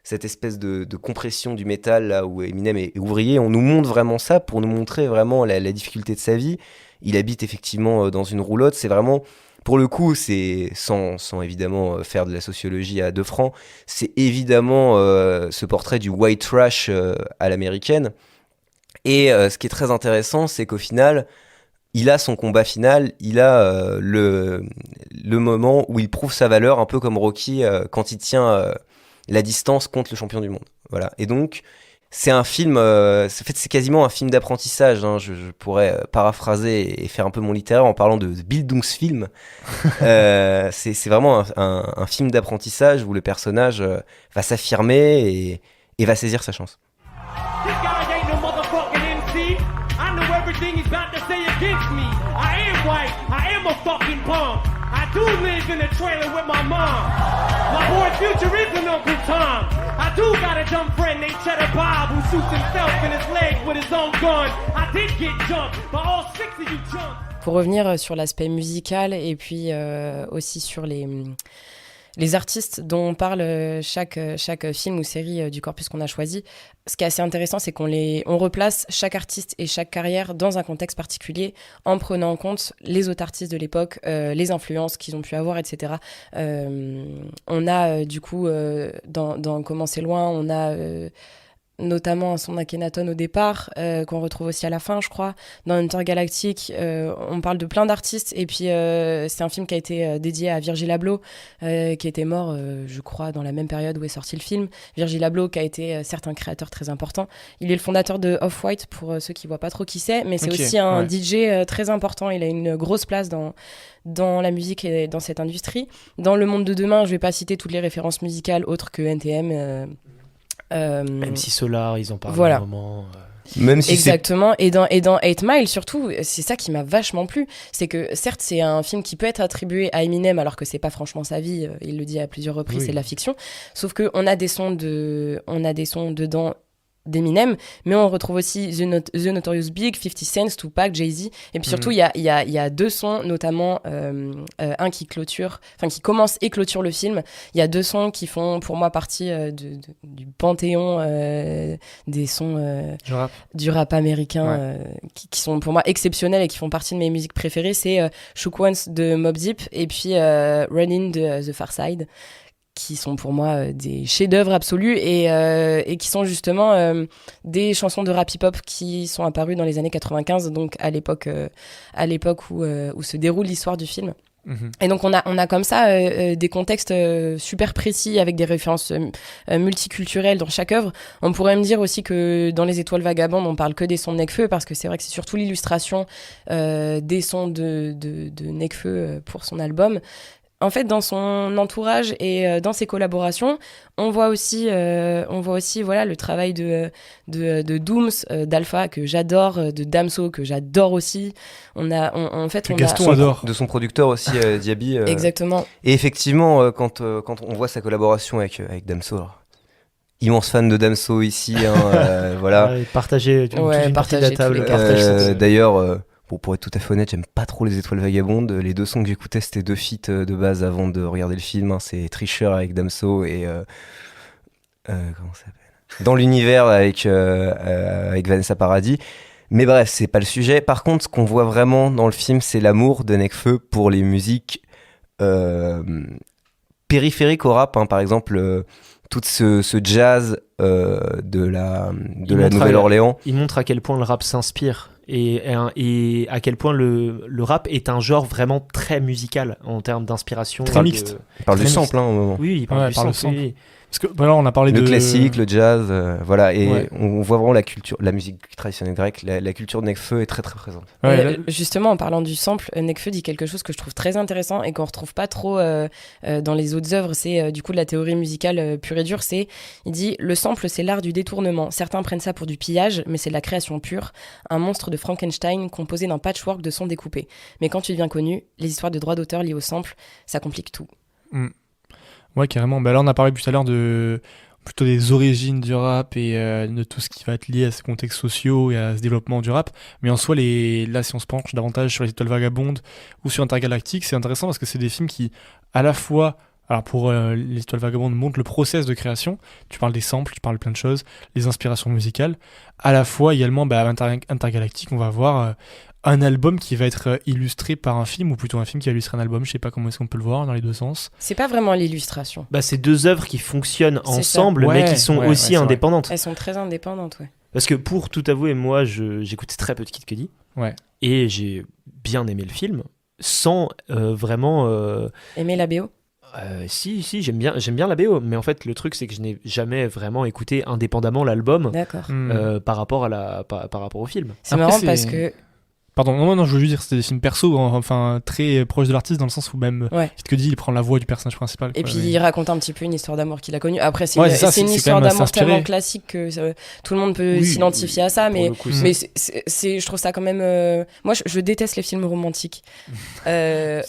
F: cette espèce de compression du métal, là où Eminem est ouvrier, on nous montre vraiment ça pour nous montrer vraiment la difficulté de sa vie. Il habite effectivement dans une roulotte, c'est vraiment, pour le coup, c'est sans évidemment faire de la sociologie à 2 francs, c'est évidemment ce portrait du white trash à l'américaine. Et ce qui est très intéressant, c'est qu'au final, il a son combat final, il a le moment où il prouve sa valeur, un peu comme Rocky quand il tient la distance contre le champion du monde. Voilà. Et donc, c'est un film, c'est quasiment un film d'apprentissage, hein. Je pourrais paraphraser et faire un peu mon littéraire en parlant de Bildungsfilm. C'est vraiment un film d'apprentissage où le personnage va s'affirmer et va saisir sa chance. Everything he's about to say against me. I am white, I am a fucking punk. I do live in a trailer with my mom. My boy Future is an Uncle Tom. I do got a dumb friend named Cheddar Bob who shoots himself in his leg with his own gun. I did get jumped, but all 6 of you jumped. Pour revenir sur l'aspect musical et puis aussi sur les artistes dont on parle chaque film ou série du corpus qu'on a choisi, ce qui est assez intéressant, c'est qu'on replace chaque artiste et chaque carrière dans un contexte particulier en prenant en compte les autres artistes de l'époque, les influences qu'ils ont pu avoir, etc. On a du coup, dans Comment c'est loin, on a
G: notamment un son d'Akhenaton au départ, qu'on retrouve aussi à la fin, je crois. Dans Intergalactique, on parle de plein d'artistes, et puis c'est un film qui a été dédié à Virgil Abloh, qui était mort, je crois, dans la même période où est sorti le film. Virgil Abloh, qui a été certes un créateur très important. Il est le fondateur de Off-White, pour ceux qui voient pas trop qui c'est, mais c'est aussi un DJ très important. Il a une grosse place dans la musique et dans cette industrie. Dans le monde de demain, je vais pas citer toutes les références musicales autres que NTM.
H: MC Solar, ils en parlent
G: voilà.
H: à un moment.
F: Même si
G: Exactement, et dans 8 Mile surtout, c'est ça qui m'a vachement plu, c'est que certes c'est un film qui peut être attribué à Eminem alors que c'est pas franchement sa vie, il le dit à plusieurs reprises, c'est de la fiction, sauf qu'on a des sons dedans d'Eminem, mais on retrouve aussi The Notorious Big, 50 Cent, Tupac, Jay-Z, et puis surtout il y a 2 sons, notamment un qui commence et clôture le film. Il y a 2 sons qui font pour moi partie du panthéon des sons du rap américain, qui sont pour moi exceptionnels et qui font partie de mes musiques préférées. C'est Shook Ones de Mobb Deep et puis Running de The Pharcyde, qui sont pour moi des chefs-d'œuvre absolus et qui sont justement des chansons de rap hip-hop qui sont apparues dans les années 95, donc à l'époque où se déroule l'histoire du film. Et donc on a comme ça des contextes super précis avec des références multiculturelles dans chaque œuvre. On pourrait me dire aussi que dans Les Étoiles Vagabondes on parle que des sons de Nekfeu, parce que c'est vrai que c'est surtout l'illustration des sons de Nekfeu pour son album. En fait, dans son entourage et dans ses collaborations, on voit aussi voilà, le travail de Dooms, d'Alpha, que j'adore, de Damso, que j'adore aussi.
E: Gaston adore.
F: De son producteur aussi, Diaby.
G: Exactement.
F: Et effectivement, quand on voit sa collaboration avec Damso, alors, immense fan de Damso ici, voilà.
H: Partager une partie de la table.
F: D'ailleurs... pour être tout à fait honnête, j'aime pas trop Les Étoiles Vagabondes. Les 2 sons que j'écoutais, c'était 2 feats de base avant de regarder le film. C'est Tricher avec Damso et comment ça s'appelle, Dans l'univers avec Vanessa Paradis. Mais bref, c'est pas le sujet. Par contre, ce qu'on voit vraiment dans le film, c'est l'amour de Nekfeu pour les musiques périphériques au rap. Par exemple, tout ce jazz de la Nouvelle-Orléans.
H: Il montre à quel point le rap s'inspire. Et à quel point le rap est un genre vraiment très musical en termes d'inspiration.
E: Très mixte.
F: Il parle du sample, au moment.
H: Oui, il parle du sample. Oui.
E: Parce que voilà, on a parlé
F: le
E: de
F: classique, le jazz, voilà, et on voit vraiment la musique traditionnelle grecque, la culture de Nekfeu est très très présente.
G: Justement, en parlant du sample, Nekfeu dit quelque chose que je trouve très intéressant et qu'on retrouve pas trop dans les autres œuvres. C'est du coup de la théorie musicale pure et dure. Il dit le sample, c'est l'art du détournement. Certains prennent ça pour du pillage, mais c'est de la création pure, un monstre de Frankenstein composé d'un patchwork de sons découpés. Mais quand tu deviens connu, les histoires de droits d'auteur liées au sample, ça complique tout.
E: Ouais, carrément. Là, on a parlé tout à l'heure plutôt des origines du rap et de tout ce qui va être lié à ces contextes sociaux et à ce développement du rap. Mais en soi, là, si on se penche davantage sur Les Étoiles Vagabondes ou sur Intergalactique, c'est intéressant parce que c'est des films qui, à la fois, alors pour Les Étoiles Vagabondes, montrent le process de création. Tu parles des samples, tu parles de plein de choses, les inspirations musicales. À la fois, également, Intergalactique, on va voir un album qui va être illustré par un film, ou plutôt un film qui va illustrer un album. Je sais pas comment est-ce qu'on peut le voir dans les 2 sens.
G: C'est pas vraiment l'illustration.
H: C'est 2 œuvres qui fonctionnent ensemble, mais qui sont aussi indépendantes.
G: Elles sont très indépendantes,
H: Parce que pour tout avouer, moi, j'écoutais très peu de Kid Cudi. Et j'ai bien aimé le film, sans vraiment...
G: Aimer la BO ?
H: Si, j'aime bien la BO, mais en fait le truc c'est que je n'ai jamais vraiment écouté indépendamment l'album par rapport au film.
G: C'est marrant parce que
E: Pardon, non, je veux juste dire que c'était des films perso, enfin très proches de l'artiste, dans le sens où même Kid Cudi il prend la voix du personnage principal.
G: Et puis il raconte un petit peu une histoire d'amour qu'il a connue. Après, c'est une
E: quand
G: histoire
E: même
G: d'amour tellement classique que tout le monde peut s'identifier à ça, mais je trouve ça quand même. Moi, je déteste les films romantiques.
H: À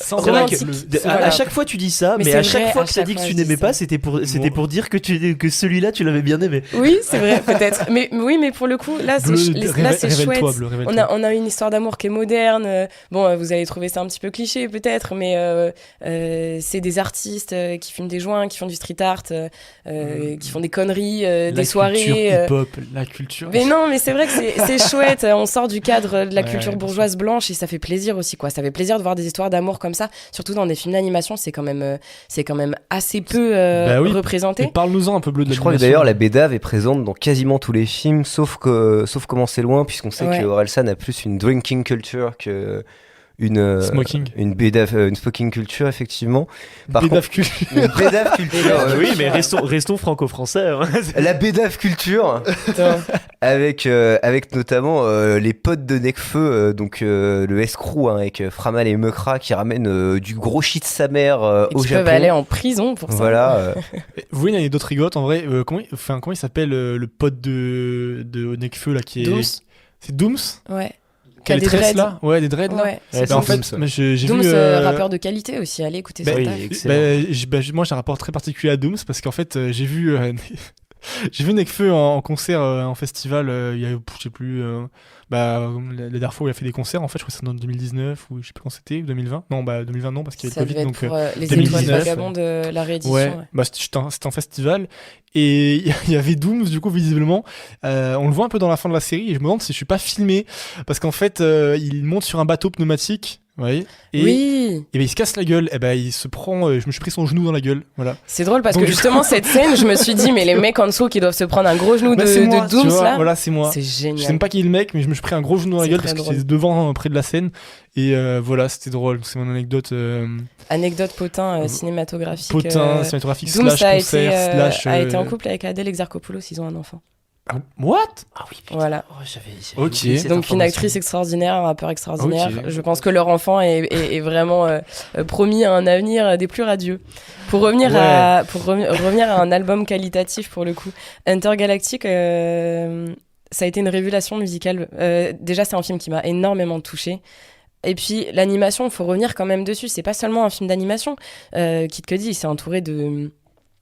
H: chaque fois tu dis ça, mais à chaque fois que tu as dit que tu n'aimais pas, c'était pour dire que celui-là tu l'avais bien aimé.
G: Oui, c'est vrai, peut-être. Mais pour le coup, là c'est chouette. On a une histoire d'amour humour qui est moderne. Bon, vous allez trouver ça un petit peu cliché peut-être, mais c'est des artistes qui fument des joints, qui font du street art, qui font des conneries, des soirées.
E: La culture hip-hop, la culture.
G: Mais non, mais c'est vrai que c'est chouette. On sort du cadre de la culture bourgeoise blanche et ça fait plaisir aussi, quoi. Ça fait plaisir de voir des histoires d'amour comme ça, surtout dans des films d'animation. C'est quand même assez peu représenté.
E: Et parle-nous-en un peu, Bleu, de
F: Je crois que d'ailleurs la BDAV est présente dans quasiment tous les films, sauf Comment c'est loin, puisqu'on sait que Orelsan a plus une drinking culture que
E: smoking.
F: Une smoking culture, effectivement.
E: BDAV culture.
F: Une BDAV culture.
H: Oui, mais restons franco-français. Hein.
F: La BDAV culture, avec notamment les potes de Nekfeu, donc le escrew, avec Framal et Meukra qui ramènent du gros shit de sa mère au Japon. Ils
G: peuvent aller en prison pour ça.
F: Voilà.
E: Vous voyez une anecdote rigolote, en vrai. Comment il s'appelle le pote de Nekfeu là qui est.
G: Dooms.
E: C'est Dooms.
G: Ouais.
E: Qui a des tresses là. Ouais, des dreads là.
G: Ouais.
E: En fait, j'ai
G: Dooms,
E: vu.
G: rappeur de qualité aussi. Allez écoutez ça.
E: Moi, j'ai un rapport très particulier à Dooms parce qu'en fait, j'ai vu. J'ai vu Nekfeu en concert en festival il y a, je sais plus, la dernière fois où il a fait des concerts, en fait, je crois que c'était en 2019 ou je sais plus quand c'était, 2020. Non, 2020 non, parce qu'il y avait le Covid. Donc,
G: les
E: 2019,
G: Étoiles Vagabondes de la réédition.
E: Ouais. C'était en festival et il y avait Dooms, du coup, visiblement. On le voit un peu dans la fin de la série et je me demande si je suis pas filmé parce qu'en fait, il monte sur un bateau pneumatique. Ouais. Et ben il se casse la gueule. Et ben il se prend. Je me suis pris son genou dans la gueule. Voilà.
G: C'est drôle parce que justement cette scène, je me suis dit mais les mecs en dessous qui doivent se prendre un gros genou de Dooms là.
E: Voilà, c'est moi.
G: C'est génial.
E: Je sais même pas qui est le mec, mais je me suis pris un gros genou dans la gueule parce que c'était devant, près de la scène. Et voilà, c'était drôle. C'est mon anecdote.
G: Anecdote potin cinématographique.
E: Cinématographique
G: Dooms
E: /concert
G: a été en couple avec Adèle Exarchopoulos. Ils ont un enfant.
E: What?
H: Ah oui, putain.
G: Voilà.
H: J'avais
E: ok.
G: Donc une actrice extraordinaire, un rappeur extraordinaire. Okay. Je pense que leur enfant est vraiment promis à un avenir des plus radieux. Pour revenir à un album qualitatif pour le coup, Intergalactic, ça a été une révélation musicale. Déjà, c'est un film qui m'a énormément touchée. Et puis l'animation, il faut revenir quand même dessus. C'est pas seulement un film d'animation. Kid Cudi, il s'est entouré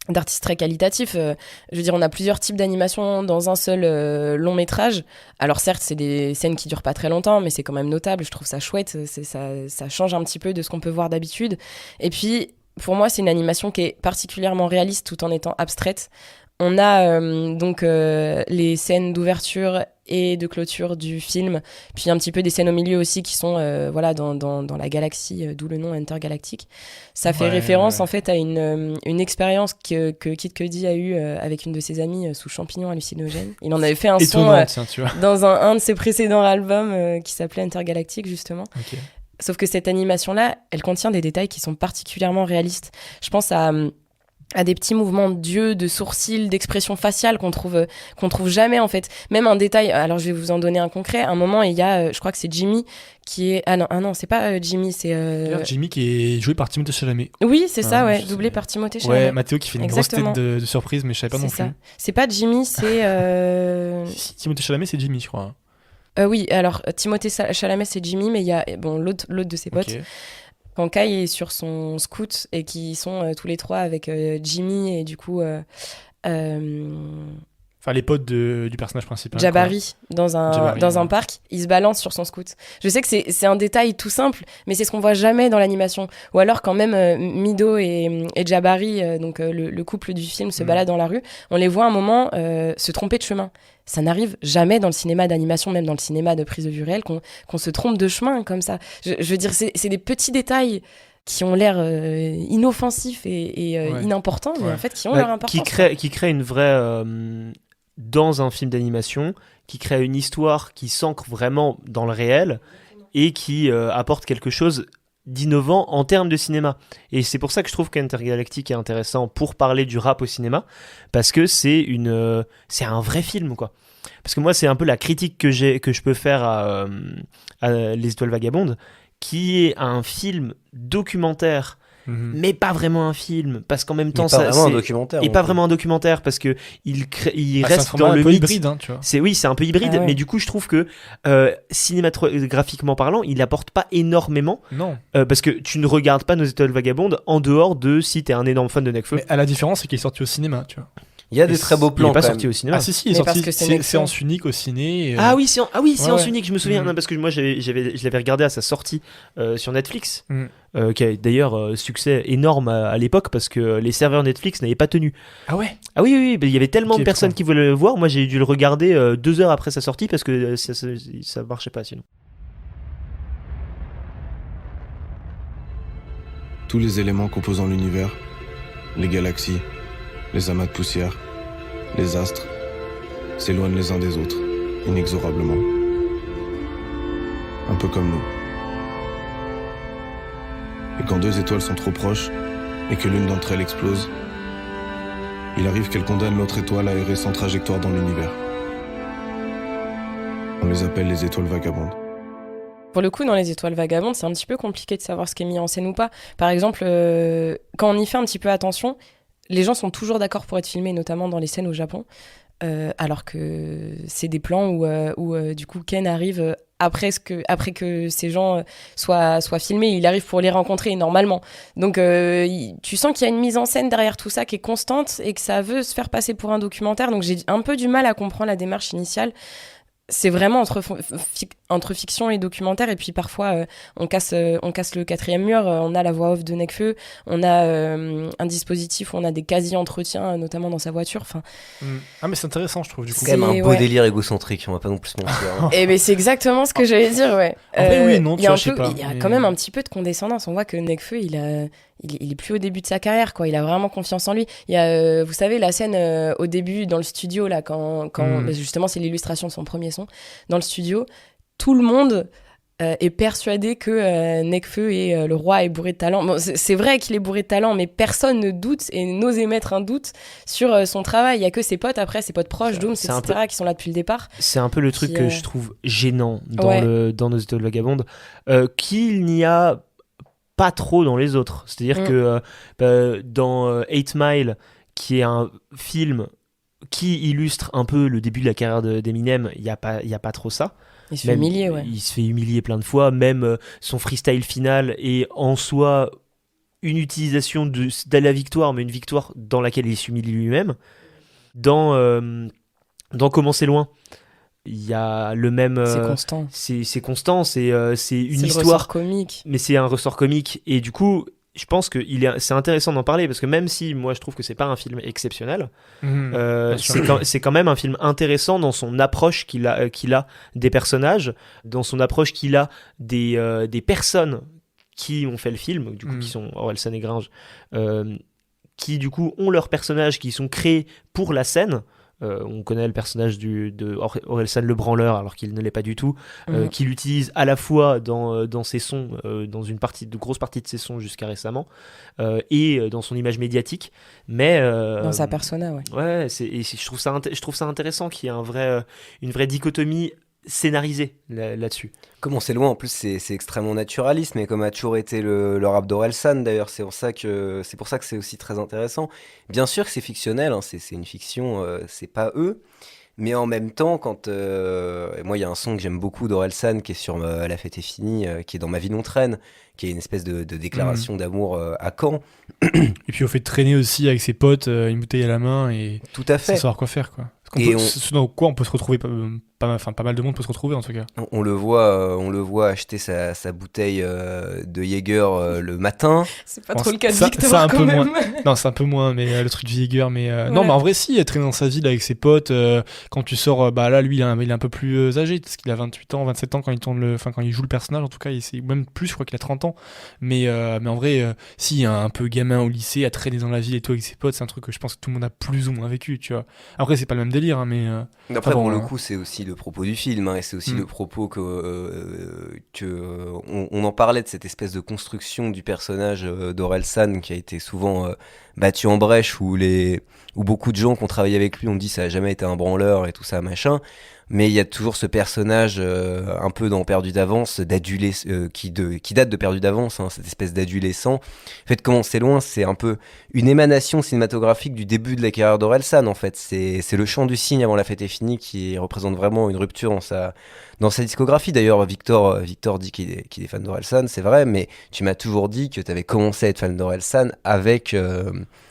G: d'artistes très qualitatifs. Je veux dire, on a plusieurs types d'animation dans un seul long métrage. Alors certes, c'est des scènes qui durent pas très longtemps, mais c'est quand même notable. Je trouve ça chouette. Ça change un petit peu de ce qu'on peut voir d'habitude. Et puis, pour moi, c'est une animation qui est particulièrement réaliste tout en étant abstraite. On a donc les scènes d'ouverture et de clôture du film, puis un petit peu des scènes au milieu aussi qui sont dans la galaxie, d'où le nom Intergalactique. Ça fait référence en fait à une expérience que Kid Cudi a eue avec une de ses amies sous champignons hallucinogènes. Il en avait fait un son dans un de ses précédents albums qui s'appelait Intergalactique justement. Okay. Sauf que cette animation-là, elle contient des détails qui sont particulièrement réalistes. Je pense à des petits mouvements d'yeux, de sourcils, d'expressions faciales qu'on trouve jamais en fait. Même un détail, alors je vais vous en donner un concret. À un moment, il y a, je crois que c'est Jimmy qui est... Ah non, c'est pas Jimmy, c'est...
E: Jimmy qui est joué par Timothée Chalamet.
G: Oui, c'est ça, ouais, doublé par Timothée Chalamet.
E: Ouais, Mathéo qui fait une grosse tête de surprise, mais je savais pas non plus.
G: C'est pas Jimmy, c'est...
E: Timothée Chalamet, c'est Jimmy, je crois.
G: Oui, alors Timothée Chalamet, c'est Jimmy, mais il y a l'autre de ses potes. Okay. Quand Kai est sur son scout et qu'ils sont tous les trois avec Jimmy et du coup...
E: Enfin, les potes du personnage principal.
G: Jabari, dans un parc, il se balance sur son scout. Je sais que c'est un détail tout simple, mais c'est ce qu'on voit jamais dans l'animation. Ou alors quand même Mido et Jabari, donc le couple du film, se baladent dans la rue, on les voit un moment se tromper de chemin. Ça n'arrive jamais dans le cinéma d'animation, même dans le cinéma de prise de vue réelle, qu'on se trompe de chemin comme ça. Je veux dire, c'est des petits détails qui ont l'air inoffensifs et inimportants, mais en fait qui ont leur importance.
H: Qui crée une vraie... dans un film d'animation, qui crée une histoire qui s'ancre vraiment dans le réel et qui apporte quelque chose d'innovant en termes de cinéma. Et c'est pour ça que je trouve qu'Intergalactic est intéressant pour parler du rap au cinéma, parce que c'est un vrai film, quoi. Parce que moi, c'est un peu la critique que je peux faire à Les Étoiles Vagabondes, qui est un film documentaire, mais pas vraiment un film, parce qu'en même temps
F: pas vraiment un documentaire
H: parce que il reste dans le mythe.
E: Hybride, hein, tu vois.
H: C'est un peu hybride, mais du coup je trouve que cinématographiquement parlant, il apporte pas énormément.
E: Non.
H: Parce que tu ne regardes pas Nos Étoiles Vagabondes en dehors de si t'es un énorme fan de Nekfeu.
E: Mais à la différence, c'est qu'il est sorti au cinéma, tu vois.
F: Il y a des très beaux
H: Il
F: plans.
H: est pas
F: quand
H: sorti
F: même.
H: au cinéma.
E: Ah si, il est
G: Mais
E: sorti,
G: parce que c'est
E: c'est
G: Nekfeu.
E: séance unique au ciné.
H: Ah oui,
E: Ouais,
H: séance
E: ouais.
H: unique, je me souviens.
E: Mm.
H: Non, parce que moi, je l'avais regardé à sa sortie sur Netflix,
E: Mm.
H: qui a d'ailleurs succès énorme à l'époque parce que les serveurs Netflix n'avaient pas tenu.
E: Ah ouais.
H: Ah oui, il y avait tellement
E: Ok,
H: de personnes
E: putain.
H: qui voulaient le voir. Moi, j'ai dû le regarder 2 heures après sa sortie parce que ça marchait pas sinon.
I: Tous les éléments composant l'univers, les galaxies, les amas de poussière, les astres, s'éloignent les uns des autres, inexorablement. Un peu comme nous. Et quand 2 étoiles sont trop proches, et que l'une d'entre elles explose, il arrive qu'elle condamne l'autre étoile à errer sans trajectoire dans l'univers. On les appelle les étoiles vagabondes.
G: Pour le coup, dans les étoiles vagabondes, c'est un petit peu compliqué de savoir ce qui est mis en scène ou pas. Par exemple, quand on y fait un petit peu attention, les gens sont toujours d'accord pour être filmés, notamment dans les scènes au Japon, alors que c'est des plans où du coup Ken arrive après que ces gens soient filmés, il arrive pour les rencontrer normalement. Donc tu sens qu'il y a une mise en scène derrière tout ça qui est constante et que ça veut se faire passer pour un documentaire. Donc j'ai un peu du mal à comprendre la démarche initiale. C'est vraiment entre fiction et documentaire, et puis parfois on casse le 4e mur, on a la voix off de Nekfeu, on a un dispositif où on a des quasi-entretiens, notamment dans sa voiture. Enfin,
E: Ah mais c'est intéressant je trouve du coup.
F: C'est quand même un beau
G: ouais.
F: délire égocentrique, on va pas non plus se mentir. hein.
G: et ben c'est exactement ce que j'allais dire, ouais.
E: En vrai, oui et non,
G: il y a
E: tu vois,
G: un
E: je sais
G: peu-
E: pas,
G: il y a
E: mais-
G: quand même un petit peu de condescendance. On voit que Nekfeu, il est plus au début de sa carrière, quoi. Il a vraiment confiance en lui. Il y a, vous savez, la scène au début dans le studio, là, quand bah, justement c'est l'illustration de son premier son, dans le studio, tout le monde est persuadé que Nekfeu est le roi est bourré de talent. Bon, c'est vrai qu'il est bourré de talent, mais personne ne doute et n'ose émettre un doute sur son travail. Il y a que ses potes, après, ses potes proches, Dooms,
H: c'est un
G: etc., qui sont là depuis le départ.
H: C'est un peu le truc
G: Qui,
H: que je trouve gênant
G: Ouais.
H: dans nos étoiles vagabondes, qu'il n'y a pas trop dans les autres. C'est-à-dire que dans 8 Mile, qui est un film qui illustre un peu le début de la carrière d'Eminem, il y a pas trop ça.
G: Il se fait
H: Même,
G: humilier, ouais.
H: Il se fait humilier plein de fois, même son freestyle final est en soi une utilisation de la victoire, mais une victoire dans laquelle il s'humilie lui-même. Dans Comment c'est loin, il y a le même...
G: C'est constant.
H: C'est constant, c'est une
G: C'est le
H: histoire,
G: ressort comique.
H: mais c'est un ressort comique. Et du coup, je pense que c'est intéressant d'en parler, parce que même si moi je trouve que c'est pas un film exceptionnel,
E: Bien sûr.
H: c'est quand même un film intéressant dans son approche qu'il a des personnages, dans son approche qu'il a des personnes qui ont fait le film, du coup, qui sont Orelsan et Gringe, qui du coup ont leurs personnages qui sont créés pour la scène. On connaît le personnage de Orelsan le branleur, alors qu'il ne l'est pas du tout, qu'il utilise à la fois dans ses sons, dans une grosse partie de ses sons jusqu'à récemment, et dans son image médiatique, mais
G: Dans sa persona, ouais.
H: ouais, je trouve ça intéressant qu'il y ait une vraie dichotomie scénarisée là-dessus.
F: Comment c'est loin, en plus c'est extrêmement naturaliste, mais comme a toujours été le rap d'Orelsan d'ailleurs, c'est pour ça que c'est aussi très intéressant. Bien sûr que c'est fictionnel, hein, c'est une fiction, c'est pas eux, mais en même temps, quand moi il y a un son que j'aime beaucoup d'Orelsan qui est sur La fête est finie, qui est dans Ma vie non traîne, qui est une espèce de déclaration d'amour à Caen.
E: Et puis au fait de traîner aussi avec ses potes, une bouteille à la main et
F: Tout à
E: sans
F: fait.
E: savoir quoi faire quoi.
F: Et
E: Ce dans quoi on peut se retrouver, pas mal de monde peut se retrouver en tout cas.
F: On le voit acheter sa bouteille de Jäger le matin.
G: C'est pas
E: Bon,
G: trop le cas de
E: ça-
G: Victor,
E: ça, un
G: quand
E: peu
G: même.
E: Non, c'est un peu moins, mais le truc de Jäger, mais non,
G: Ouais.
E: mais en vrai, si, être traîné dans sa ville avec ses potes, quand tu sors, bah là, lui, il est un peu plus âgé, parce qu'il a 28 ans, 27 ans quand quand il joue le personnage, en tout cas, c'est même plus, je crois qu'il a 30 ans, mais en vrai, si, un peu gamin au lycée, à traîner dans la ville et tout avec ses potes, c'est un truc que je pense que tout le monde a plus ou moins vécu, tu vois. Après, c'est pas le même délire, hein, mais.
F: Après,
E: Ah bon,
F: pour le
E: hein.
F: coup, c'est aussi le propos du film, hein, et c'est aussi le propos on en parlait de cette espèce de construction du personnage d'Orelsan qui a été souvent battu en brèche, où beaucoup de gens qui ont travaillé avec lui ont dit ça a jamais été un branleur et tout ça, machin. Mais il y a toujours ce personnage un peu dans Perdu d'avance, qui date de Perdu d'avance, hein, cette espèce d'adolescent. En fait, Comment c'est loin, c'est un peu une émanation cinématographique du début de la carrière d'Orelsan, en fait. C'est le chant du cygne avant La fête est finie qui représente vraiment une rupture dans sa discographie. D'ailleurs, Victor dit qu'il est fan d'Orelsan, c'est vrai, mais tu m'as toujours dit que tu avais commencé à être fan d'Orelsan avec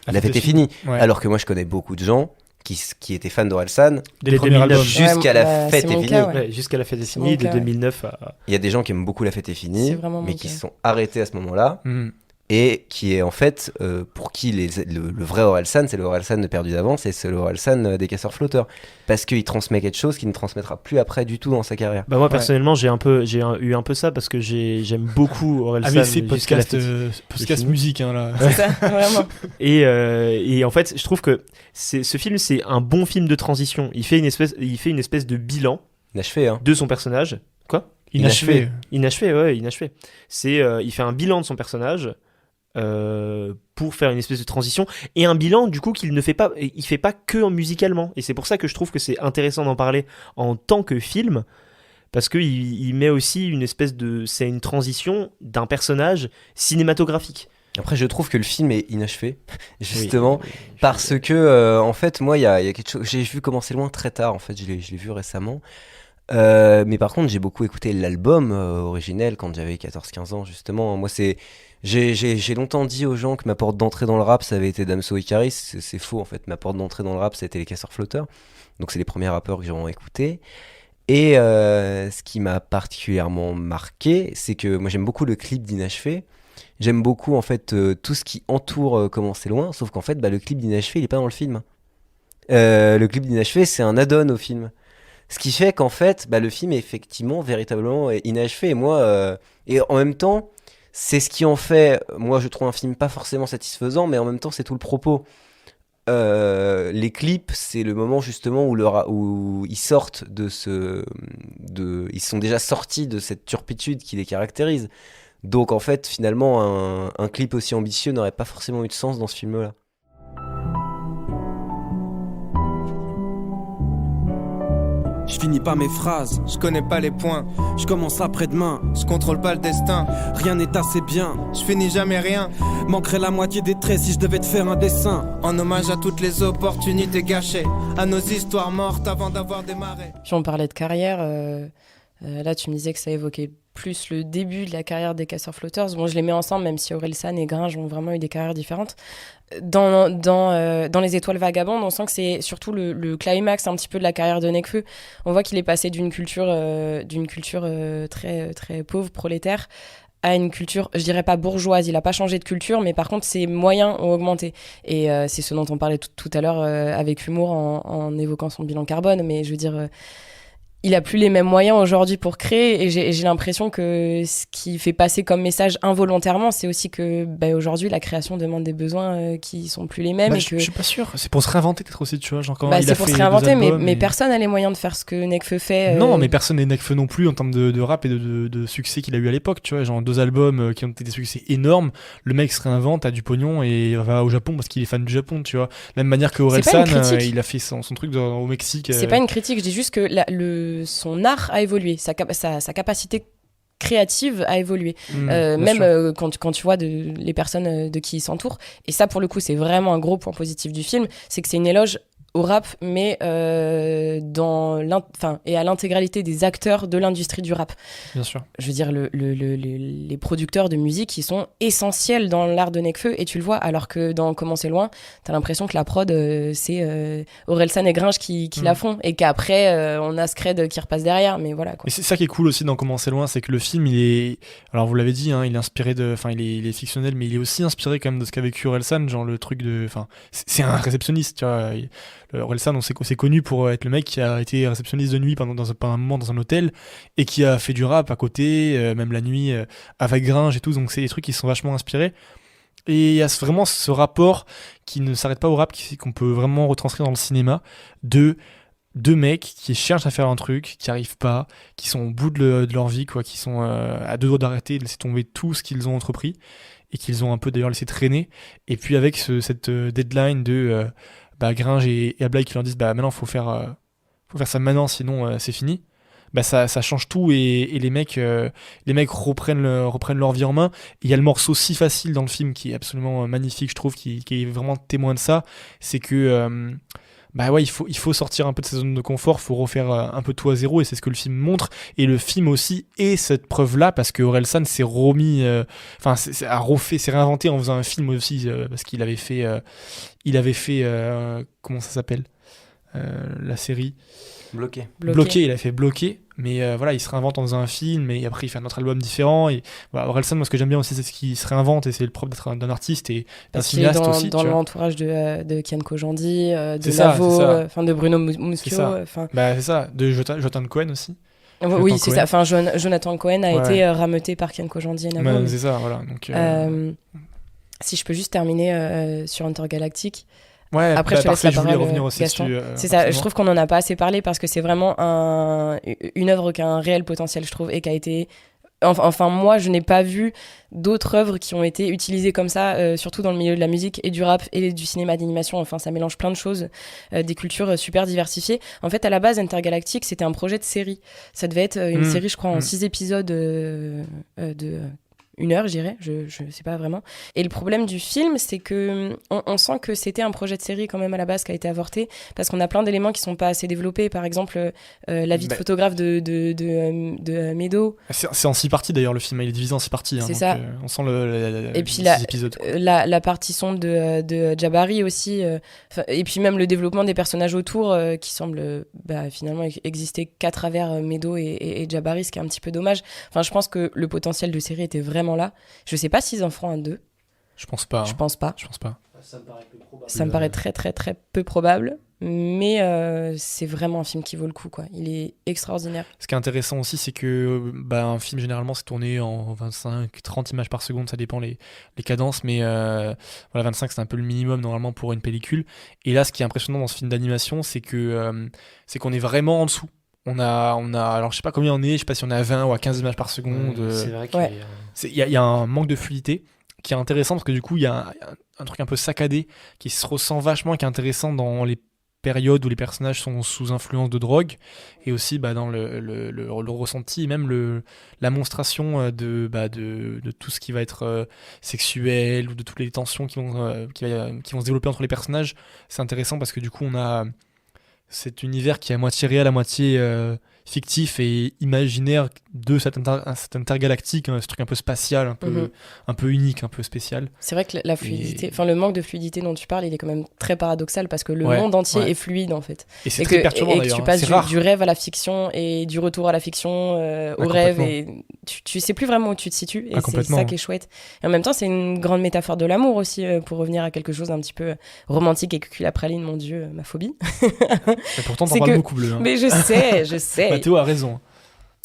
F: La fête est finie.
E: Ouais.
F: Alors que moi, je connais beaucoup de gens qui était fan d'Orelsan
H: Dès les
E: premier
H: 2009.
E: album.
F: jusqu'à la
G: Ouais,
F: fête
G: c'est
F: est
G: mon
F: finie.
G: cas, ouais.
H: Ouais, jusqu'à la fête est
G: C'est
H: finie,
G: mon
H: de
G: cas.
H: 2009 à...
F: Il y a des gens qui aiment beaucoup la fête est finie,
G: C'est vraiment
F: mais
G: mon
F: qui
G: cas.
F: se sont arrêtés à ce moment-là.
E: Mhm.
F: Et qui est en fait, pour qui le vrai Orelsan, c'est le Orelsan de Perdu d'avance et c'est le Orelsan des Casseurs Flotteurs. Parce qu'il transmet quelque chose qu'il ne transmettra plus après du tout dans sa carrière.
H: Bah moi personnellement j'ai eu un peu ça parce que j'aime beaucoup Orelsan
E: AVC
H: jusqu'à la
E: podcast,
H: fête.
E: podcast
H: film.
E: musique, hein, là.
G: C'est ça, vraiment.
H: Et en fait je trouve que ce film c'est un bon film de transition. Il fait une espèce de bilan
F: Inachevé, hein.
H: de son personnage. Quoi?
E: Inachevé.
H: Inachevé. Il fait un bilan de son personnage pour faire une espèce de transition et un bilan du coup qu'il ne fait pas, il fait pas que musicalement. Et c'est pour ça que je trouve que c'est intéressant d'en parler en tant que film parce que il met aussi c'est une transition d'un personnage cinématographique.
F: Après, je trouve que le film est inachevé, justement, parce que, en fait, moi, il y a quelque chose. J'ai vu Commencer loin très tard, en fait, je l'ai vu récemment. Mais par contre, j'ai beaucoup écouté l'album originel quand j'avais 14-15 ans, justement. Moi, j'ai longtemps dit aux gens que ma porte d'entrée dans le rap, ça avait été Damso Icaris. C'est faux, en fait. Ma porte d'entrée dans le rap, c'était les Casseurs Flotteurs. Donc, c'est les premiers rappeurs que j'ai vraiment écoutés. Et ce qui m'a particulièrement marqué, c'est que moi, j'aime beaucoup le clip d'Inachevé. J'aime beaucoup, en fait, tout ce qui entoure Commencer loin. Sauf qu'en fait, le clip d'Inachevé, il est pas dans le film. Le clip d'Inachevé, c'est un add-on au film. Ce qui fait qu'en fait, le film est effectivement véritablement inachevé. Et moi, et en même temps, c'est ce qui en fait, moi je trouve un film pas forcément satisfaisant, mais en même temps c'est tout le propos. Les clips, c'est le moment justement où ils sortent ils sont déjà sortis de cette turpitude qui les caractérise. Donc en fait, finalement, un clip aussi ambitieux n'aurait pas forcément eu de sens dans ce film-là.
J: Je finis pas mes phrases, je connais pas les points. Je commence après-demain, je contrôle pas le destin. Rien n'est assez bien, je finis jamais rien. Manquerait la moitié des traits si je devais te faire un dessin. En hommage à toutes les opportunités gâchées, à nos histoires mortes avant d'avoir démarré.
G: Puis on parlait de carrière. Là, tu me disais que ça évoquait plus le début de la carrière des Casseurs Flotteurs. Bon, je les mets ensemble, même si Orelsan et Gringe ont vraiment eu des carrières différentes. Dans Les Étoiles Vagabondes, on sent que c'est surtout le climax un petit peu de la carrière de Nekfeu. On voit qu'il est passé d'une culture très, très pauvre, prolétaire, à une culture, je dirais pas bourgeoise. Il a pas changé de culture, mais par contre, ses moyens ont augmenté. Et c'est ce dont on parlait tout à l'heure avec humour en évoquant son bilan carbone. Mais je veux dire... il a plus les mêmes moyens aujourd'hui pour créer et j'ai l'impression que ce qui fait passer comme message involontairement, c'est aussi que aujourd'hui la création demande des besoins qui sont plus les mêmes.
E: Je suis pas sûr. C'est pour se réinventer peut-être aussi, tu vois. Genre,
G: c'est pour se réinventer, mais personne n'a les moyens de faire ce que Nekfeu fait.
E: Non, mais personne n'est Nekfeu non plus en termes de rap et de succès qu'il a eu à l'époque, tu vois. Genre 2 albums qui ont été des succès énormes. Le mec se réinvente, a du pognon et va au Japon parce qu'il est fan du Japon, tu vois. De la même manière que Orelsan, il a fait son truc au Mexique.
G: C'est pas une critique, je dis juste que son art a évolué, sa capacité créative a évolué, même quand tu vois les personnes de qui il s'entoure. Et ça, pour le coup, c'est vraiment un gros point positif du film, c'est que c'est une éloge au rap, mais et à l'intégralité des acteurs de l'industrie du rap.
E: Bien sûr.
G: Je veux dire, les producteurs de musique, ils sont essentiels dans l'art de Nekfeu, et tu le vois, alors que dans Commencer loin, t'as l'impression que la prod, c'est Orelsan et Gringe qui la font, et qu'après, on a Scred qui repasse derrière, mais voilà, quoi.
E: Et c'est ça qui est cool aussi dans Commencer loin, c'est que le film, il est... Alors, vous l'avez dit, hein, il est inspiré de... Enfin, il est fictionnel, mais il est aussi inspiré quand même de ce qu'a vécu Orelsan, genre le truc de... Enfin, c'est un réceptionniste, tu vois. Orelsan, c'est connu pour être le mec qui a été réceptionniste de nuit pendant un moment dans un hôtel et qui a fait du rap à côté, même la nuit, avec Gringe et tout. Donc c'est des trucs qui sont vachement inspirés. Et il y a vraiment ce rapport qui ne s'arrête pas au rap, qu'on peut vraiment retranscrire dans le cinéma, de deux mecs qui cherchent à faire un truc, qui arrivent pas, qui sont au bout de leur vie, quoi, qui sont à 2 doigts d'arrêter, de laisser tomber tout ce qu'ils ont entrepris et qu'ils ont un peu d'ailleurs laissé traîner. Et puis avec cette deadline de... Gringe et Ablaye qui leur disent maintenant faut faire ça maintenant, sinon c'est fini. Ça change tout et les mecs reprennent leur vie en main. Il y a le morceau Si Facile dans le film qui est absolument magnifique, je trouve, qui est vraiment témoin de ça. C'est que il faut sortir un peu de sa zone de confort, faut refaire un peu tout à zéro, et c'est ce que le film montre. Et le film aussi est cette preuve-là, parce que Orelsan s'est s'est réinventé en faisant un film aussi, parce qu'il avait fait comment ça s'appelle, la série.
F: Bloqué.
E: Bloqué, il a fait Bloqué, mais voilà, il se réinvente en faisant un film, et après il fait un autre album différent. Et voilà, Orelsan, moi ce que j'aime bien aussi, c'est ce qu'il se réinvente, et c'est le propre d'être d'un artiste et d'un
G: Parce qu'il est
E: cinéaste aussi.
G: dans
E: tu vois.
G: l'entourage de Kian Kojandi, de
E: C'est ça,
G: Navo,
E: c'est ça.
G: enfin de Bruno
E: C'est
G: Muschio.
E: ça.
G: Enfin,
E: Bah, c'est ça, de Jonathan Cohen aussi.
G: oui, c'est
E: Cohen.
G: ça. Enfin, Jonathan Cohen a
E: Ouais.
G: été rameuté par Kian Kojandi et Navo.
E: Ouais,
G: mais-
E: c'est ça, voilà. Donc,
G: Si je peux juste terminer sur Intergalactique.
E: ouais,
G: Après, je te laisse
E: parfait,
G: la
E: je voulais
G: parole,
E: revenir aussi
G: Gaston.
E: dessus.
G: C'est ça, je
E: rapidement.
G: trouve qu'on en a pas assez parlé parce que c'est vraiment une œuvre qui a un réel potentiel, je trouve, et qui a été... Enfin, moi, je n'ai pas vu d'autres œuvres qui ont été utilisées comme ça, surtout dans le milieu de la musique et du rap et du cinéma d'animation. Enfin, ça mélange plein de choses, des cultures super diversifiées. En fait, à la base, Intergalactique, c'était un projet de série. Ça devait être une série, je crois, en 6 épisodes de 1 heure, je dirais, je sais pas vraiment. Et le problème du film, c'est que on sent que c'était un projet de série quand même à la base qui a été avorté, parce qu'on a plein d'éléments qui sont pas assez développés. Par exemple, la vie de photographe de Meadow.
E: C'est en 6 parties d'ailleurs, le film, il est divisé en 6 parties. Hein,
G: C'est
E: donc,
G: ça.
E: On sent
G: Et puis
E: 6 épisodes. quoi.
G: la partie sombre de Jabari aussi, et puis même le développement des personnages autour qui semblent finalement exister qu'à travers Meadow et Jabari, ce qui est un petit peu dommage. Enfin, je pense que le potentiel de série était vraiment là. Je sais pas s'ils en feront un 2.
E: Je pense pas.
G: Je pense pas.
E: Je pense pas.
G: Ça me paraît très très très peu probable, mais c'est vraiment un film qui vaut le coup, quoi. Il est extraordinaire.
E: Ce qui est intéressant aussi, c'est que un film, généralement, c'est tourné en 25-30 images par seconde, ça dépend les cadences, mais 25, c'est un peu le minimum, normalement, pour une pellicule. Et là, ce qui est impressionnant dans ce film d'animation, c'est qu'on est vraiment en dessous. On a, alors je sais pas combien on est, je sais pas si on est à 20 ou à 15 images par seconde.
H: C'est vrai qu'il
G: Ouais.
E: Il y a un manque de fluidité qui est intéressant parce que du coup, il y a un truc un peu saccadé qui se ressent vachement, qui est intéressant dans les périodes où les personnages sont sous influence de drogue, et aussi dans le ressenti, et même la monstration de tout ce qui va être sexuel, ou de toutes les tensions qui vont se développer entre les personnages. C'est intéressant parce que du coup, on a cet univers qui est à moitié réel, à moitié fictif et imaginaire de cet intergalactique, ce truc un peu spatial, un peu unique, un peu spécial.
G: C'est vrai que la fluidité, enfin le manque de fluidité dont tu parles, il est quand même très paradoxal parce que le
E: Ouais,
G: monde entier
E: ouais.
G: est fluide en fait.
E: Et c'est
G: Et
E: très
G: que,
E: perturbant
G: et que
E: d'ailleurs.
G: tu
E: hein.
G: passes
E: C'est rare.
G: du rêve à la fiction et du retour à la fiction au
E: Ouais,
G: rêve,
E: complètement.
G: et tu sais plus vraiment où tu te situes, et c'est
E: complètement.
G: ça qui est chouette. Et en même temps, c'est une grande métaphore de l'amour aussi, pour revenir à quelque chose d'un petit peu romantique et cuculapraline, mon Dieu, ma phobie.
E: Et pourtant, t'en
G: C'est
E: parles
G: que-
E: beaucoup, Bleu. Hein.
G: Mais je sais.
E: Mathéo a raison.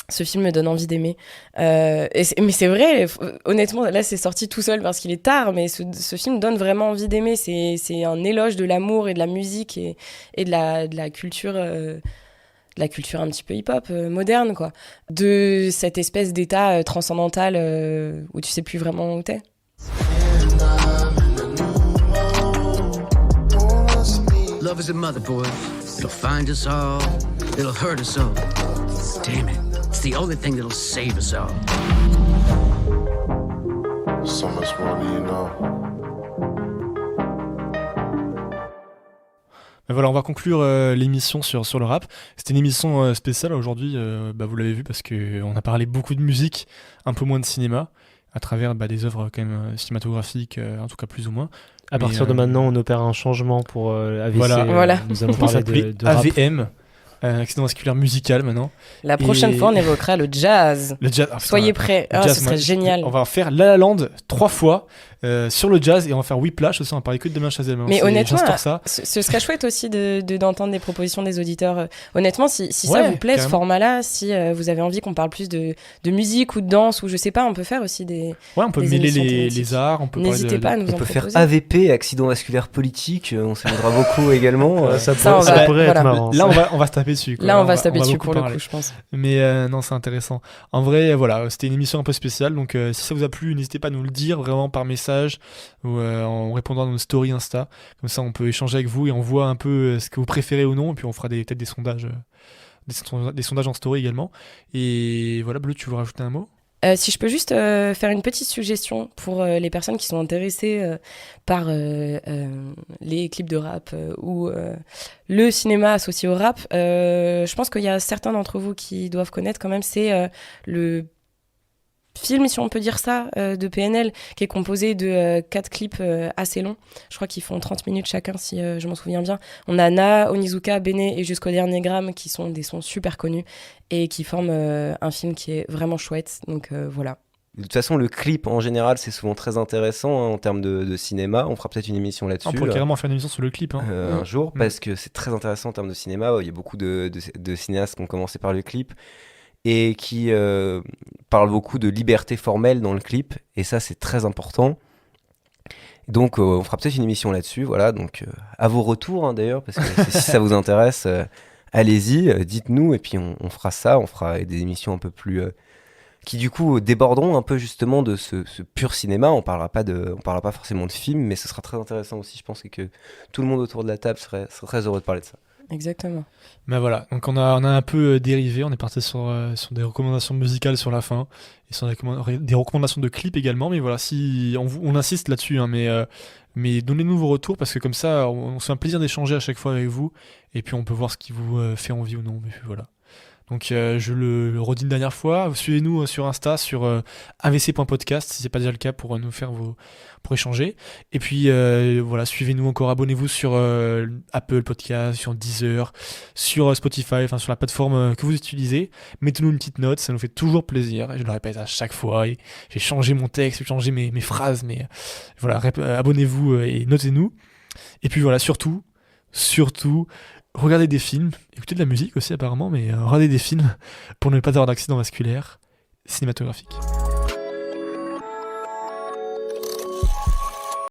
G: Ce film me donne envie d'aimer. Mais c'est vrai, honnêtement, là c'est sorti tout seul parce qu'il est tard, mais ce film donne vraiment envie d'aimer. C'est un éloge de l'amour et de la musique et de la culture. De la culture un petit peu hip-hop moderne, quoi. De cette espèce d'état transcendantal où tu sais plus vraiment où t'es.
K: Love is a mother, boy. It'll find us all. It'll hurt us all. Damn it. It's the only thing that'll save us all.
I: So much more do you know.
E: Voilà, on va conclure l'émission sur le rap. C'était une émission spéciale aujourd'hui, vous l'avez vu, parce qu'on a parlé beaucoup de musique, un peu moins de cinéma, à travers des œuvres quand même cinématographiques, en tout cas plus ou moins.
H: À partir de maintenant, on opère un changement pour AVC.
E: Voilà.
H: Nous allons
E: On va
H: parler
E: s'appeler
H: de rap.
E: AVM, accident vasculaire musical maintenant.
G: La prochaine fois, on évoquera le jazz.
E: Le jazz.
G: Soyez prêts.
E: Le
G: Ah,
E: jazz,
G: ce serait génial.
E: On va faire La La Land 3 fois sur le jazz, et on va faire Whiplash aussi. On va parler que de Damien Chazelle.
G: Mais honnêtement,
E: j'instaure ça.
G: ce serait chouette aussi d'entendre des propositions des auditeurs. Honnêtement, si ça
E: Ouais,
G: vous plaît, ce
E: carrément.
G: format-là, si vous avez envie qu'on parle plus de musique ou de danse, ou je sais pas, on peut faire aussi des.
E: Ouais, on peut
G: des
E: mêler
G: émissions
E: les
G: thématiques.
E: arts. On peut parler
G: N'hésitez pas à nous
F: On
G: en
F: peut faire
G: proposer.
F: AVP, accident vasculaire politique, on s'aimera beaucoup également.
H: Ça
G: Ça, on va-
H: pourrait
G: voilà.
H: être marrant.
E: Là,
H: ça.
E: on va se taper dessus. quoi.
G: Là, on va se taper dessus
E: beaucoup
G: pour le
E: parler.
G: coup, je pense.
E: Mais non, c'est intéressant. En vrai, voilà, c'était une émission un peu spéciale. Donc, si ça vous a plu, n'hésitez pas à nous le dire vraiment par message ou en répondant à nos stories Insta. Comme ça, on peut échanger avec vous et on voit un peu ce que vous préférez ou non. Et puis, on fera peut-être des sondages, des sondages en story également. Et voilà, Bleu, tu veux rajouter un mot?
G: Si je peux juste faire une petite suggestion pour les personnes qui sont intéressées par les clips de rap ou le cinéma associé au rap, je pense qu'il y a certains d'entre vous qui doivent connaître quand même, c'est le film, si on peut dire ça, de PNL, qui est composé de 4 clips assez longs. Je crois qu'ils font 30 minutes chacun, si je m'en souviens bien. On a Na, Onizuka, Bene et Jusqu'au Dernier Gramme, qui sont des sons super connus et qui forment un film qui est vraiment chouette. Donc voilà.
F: De toute façon, le clip en général, c'est souvent très intéressant en termes de cinéma. On fera peut-être une émission là-dessus.
E: On pourrait carrément faire une émission sur le clip.
F: Un jour, parce que c'est très intéressant en termes de cinéma. Il y a beaucoup de cinéastes qui ont commencé par le clip et qui parlent beaucoup de liberté formelle dans le clip. Et ça, c'est très important. Donc, on fera peut-être une émission là-dessus. Voilà, donc à vos retours d'ailleurs, parce que si ça vous intéresse, allez-y, dites-nous. Et puis, on fera ça. On fera des émissions un peu plus... qui du coup déborderont un peu justement de ce pur cinéma. On parlera pas forcément de film, mais ce sera très intéressant aussi, je pense, et que tout le monde autour de la table serait très heureux de parler de ça.
G: Exactement.
E: Mais voilà, donc on a un peu dérivé, on est parti sur des recommandations musicales sur la fin, et sur des recommandations de clips également, mais voilà, si on insiste là-dessus, hein, mais donnez-nous vos retours, parce que comme ça, on se fait un plaisir d'échanger à chaque fois avec vous, et puis on peut voir ce qui vous fait envie ou non, mais voilà. Donc je le redis une dernière fois, suivez-nous sur Insta, sur avc.podcast si c'est pas déjà le cas, pour nous faire pour échanger. Et puis voilà, suivez-nous encore, abonnez-vous sur Apple Podcast, sur Deezer, sur Spotify, enfin sur la plateforme que vous utilisez. Mettez-nous une petite note, ça nous fait toujours plaisir. Et je le répète à chaque fois. Et j'ai changé mon texte, j'ai changé mes phrases, mais voilà, abonnez-vous et notez-nous. Et puis voilà, surtout, regardez des films, écoutez de la musique aussi apparemment, mais regardez des films pour ne pas avoir d'accident vasculaire cinématographique.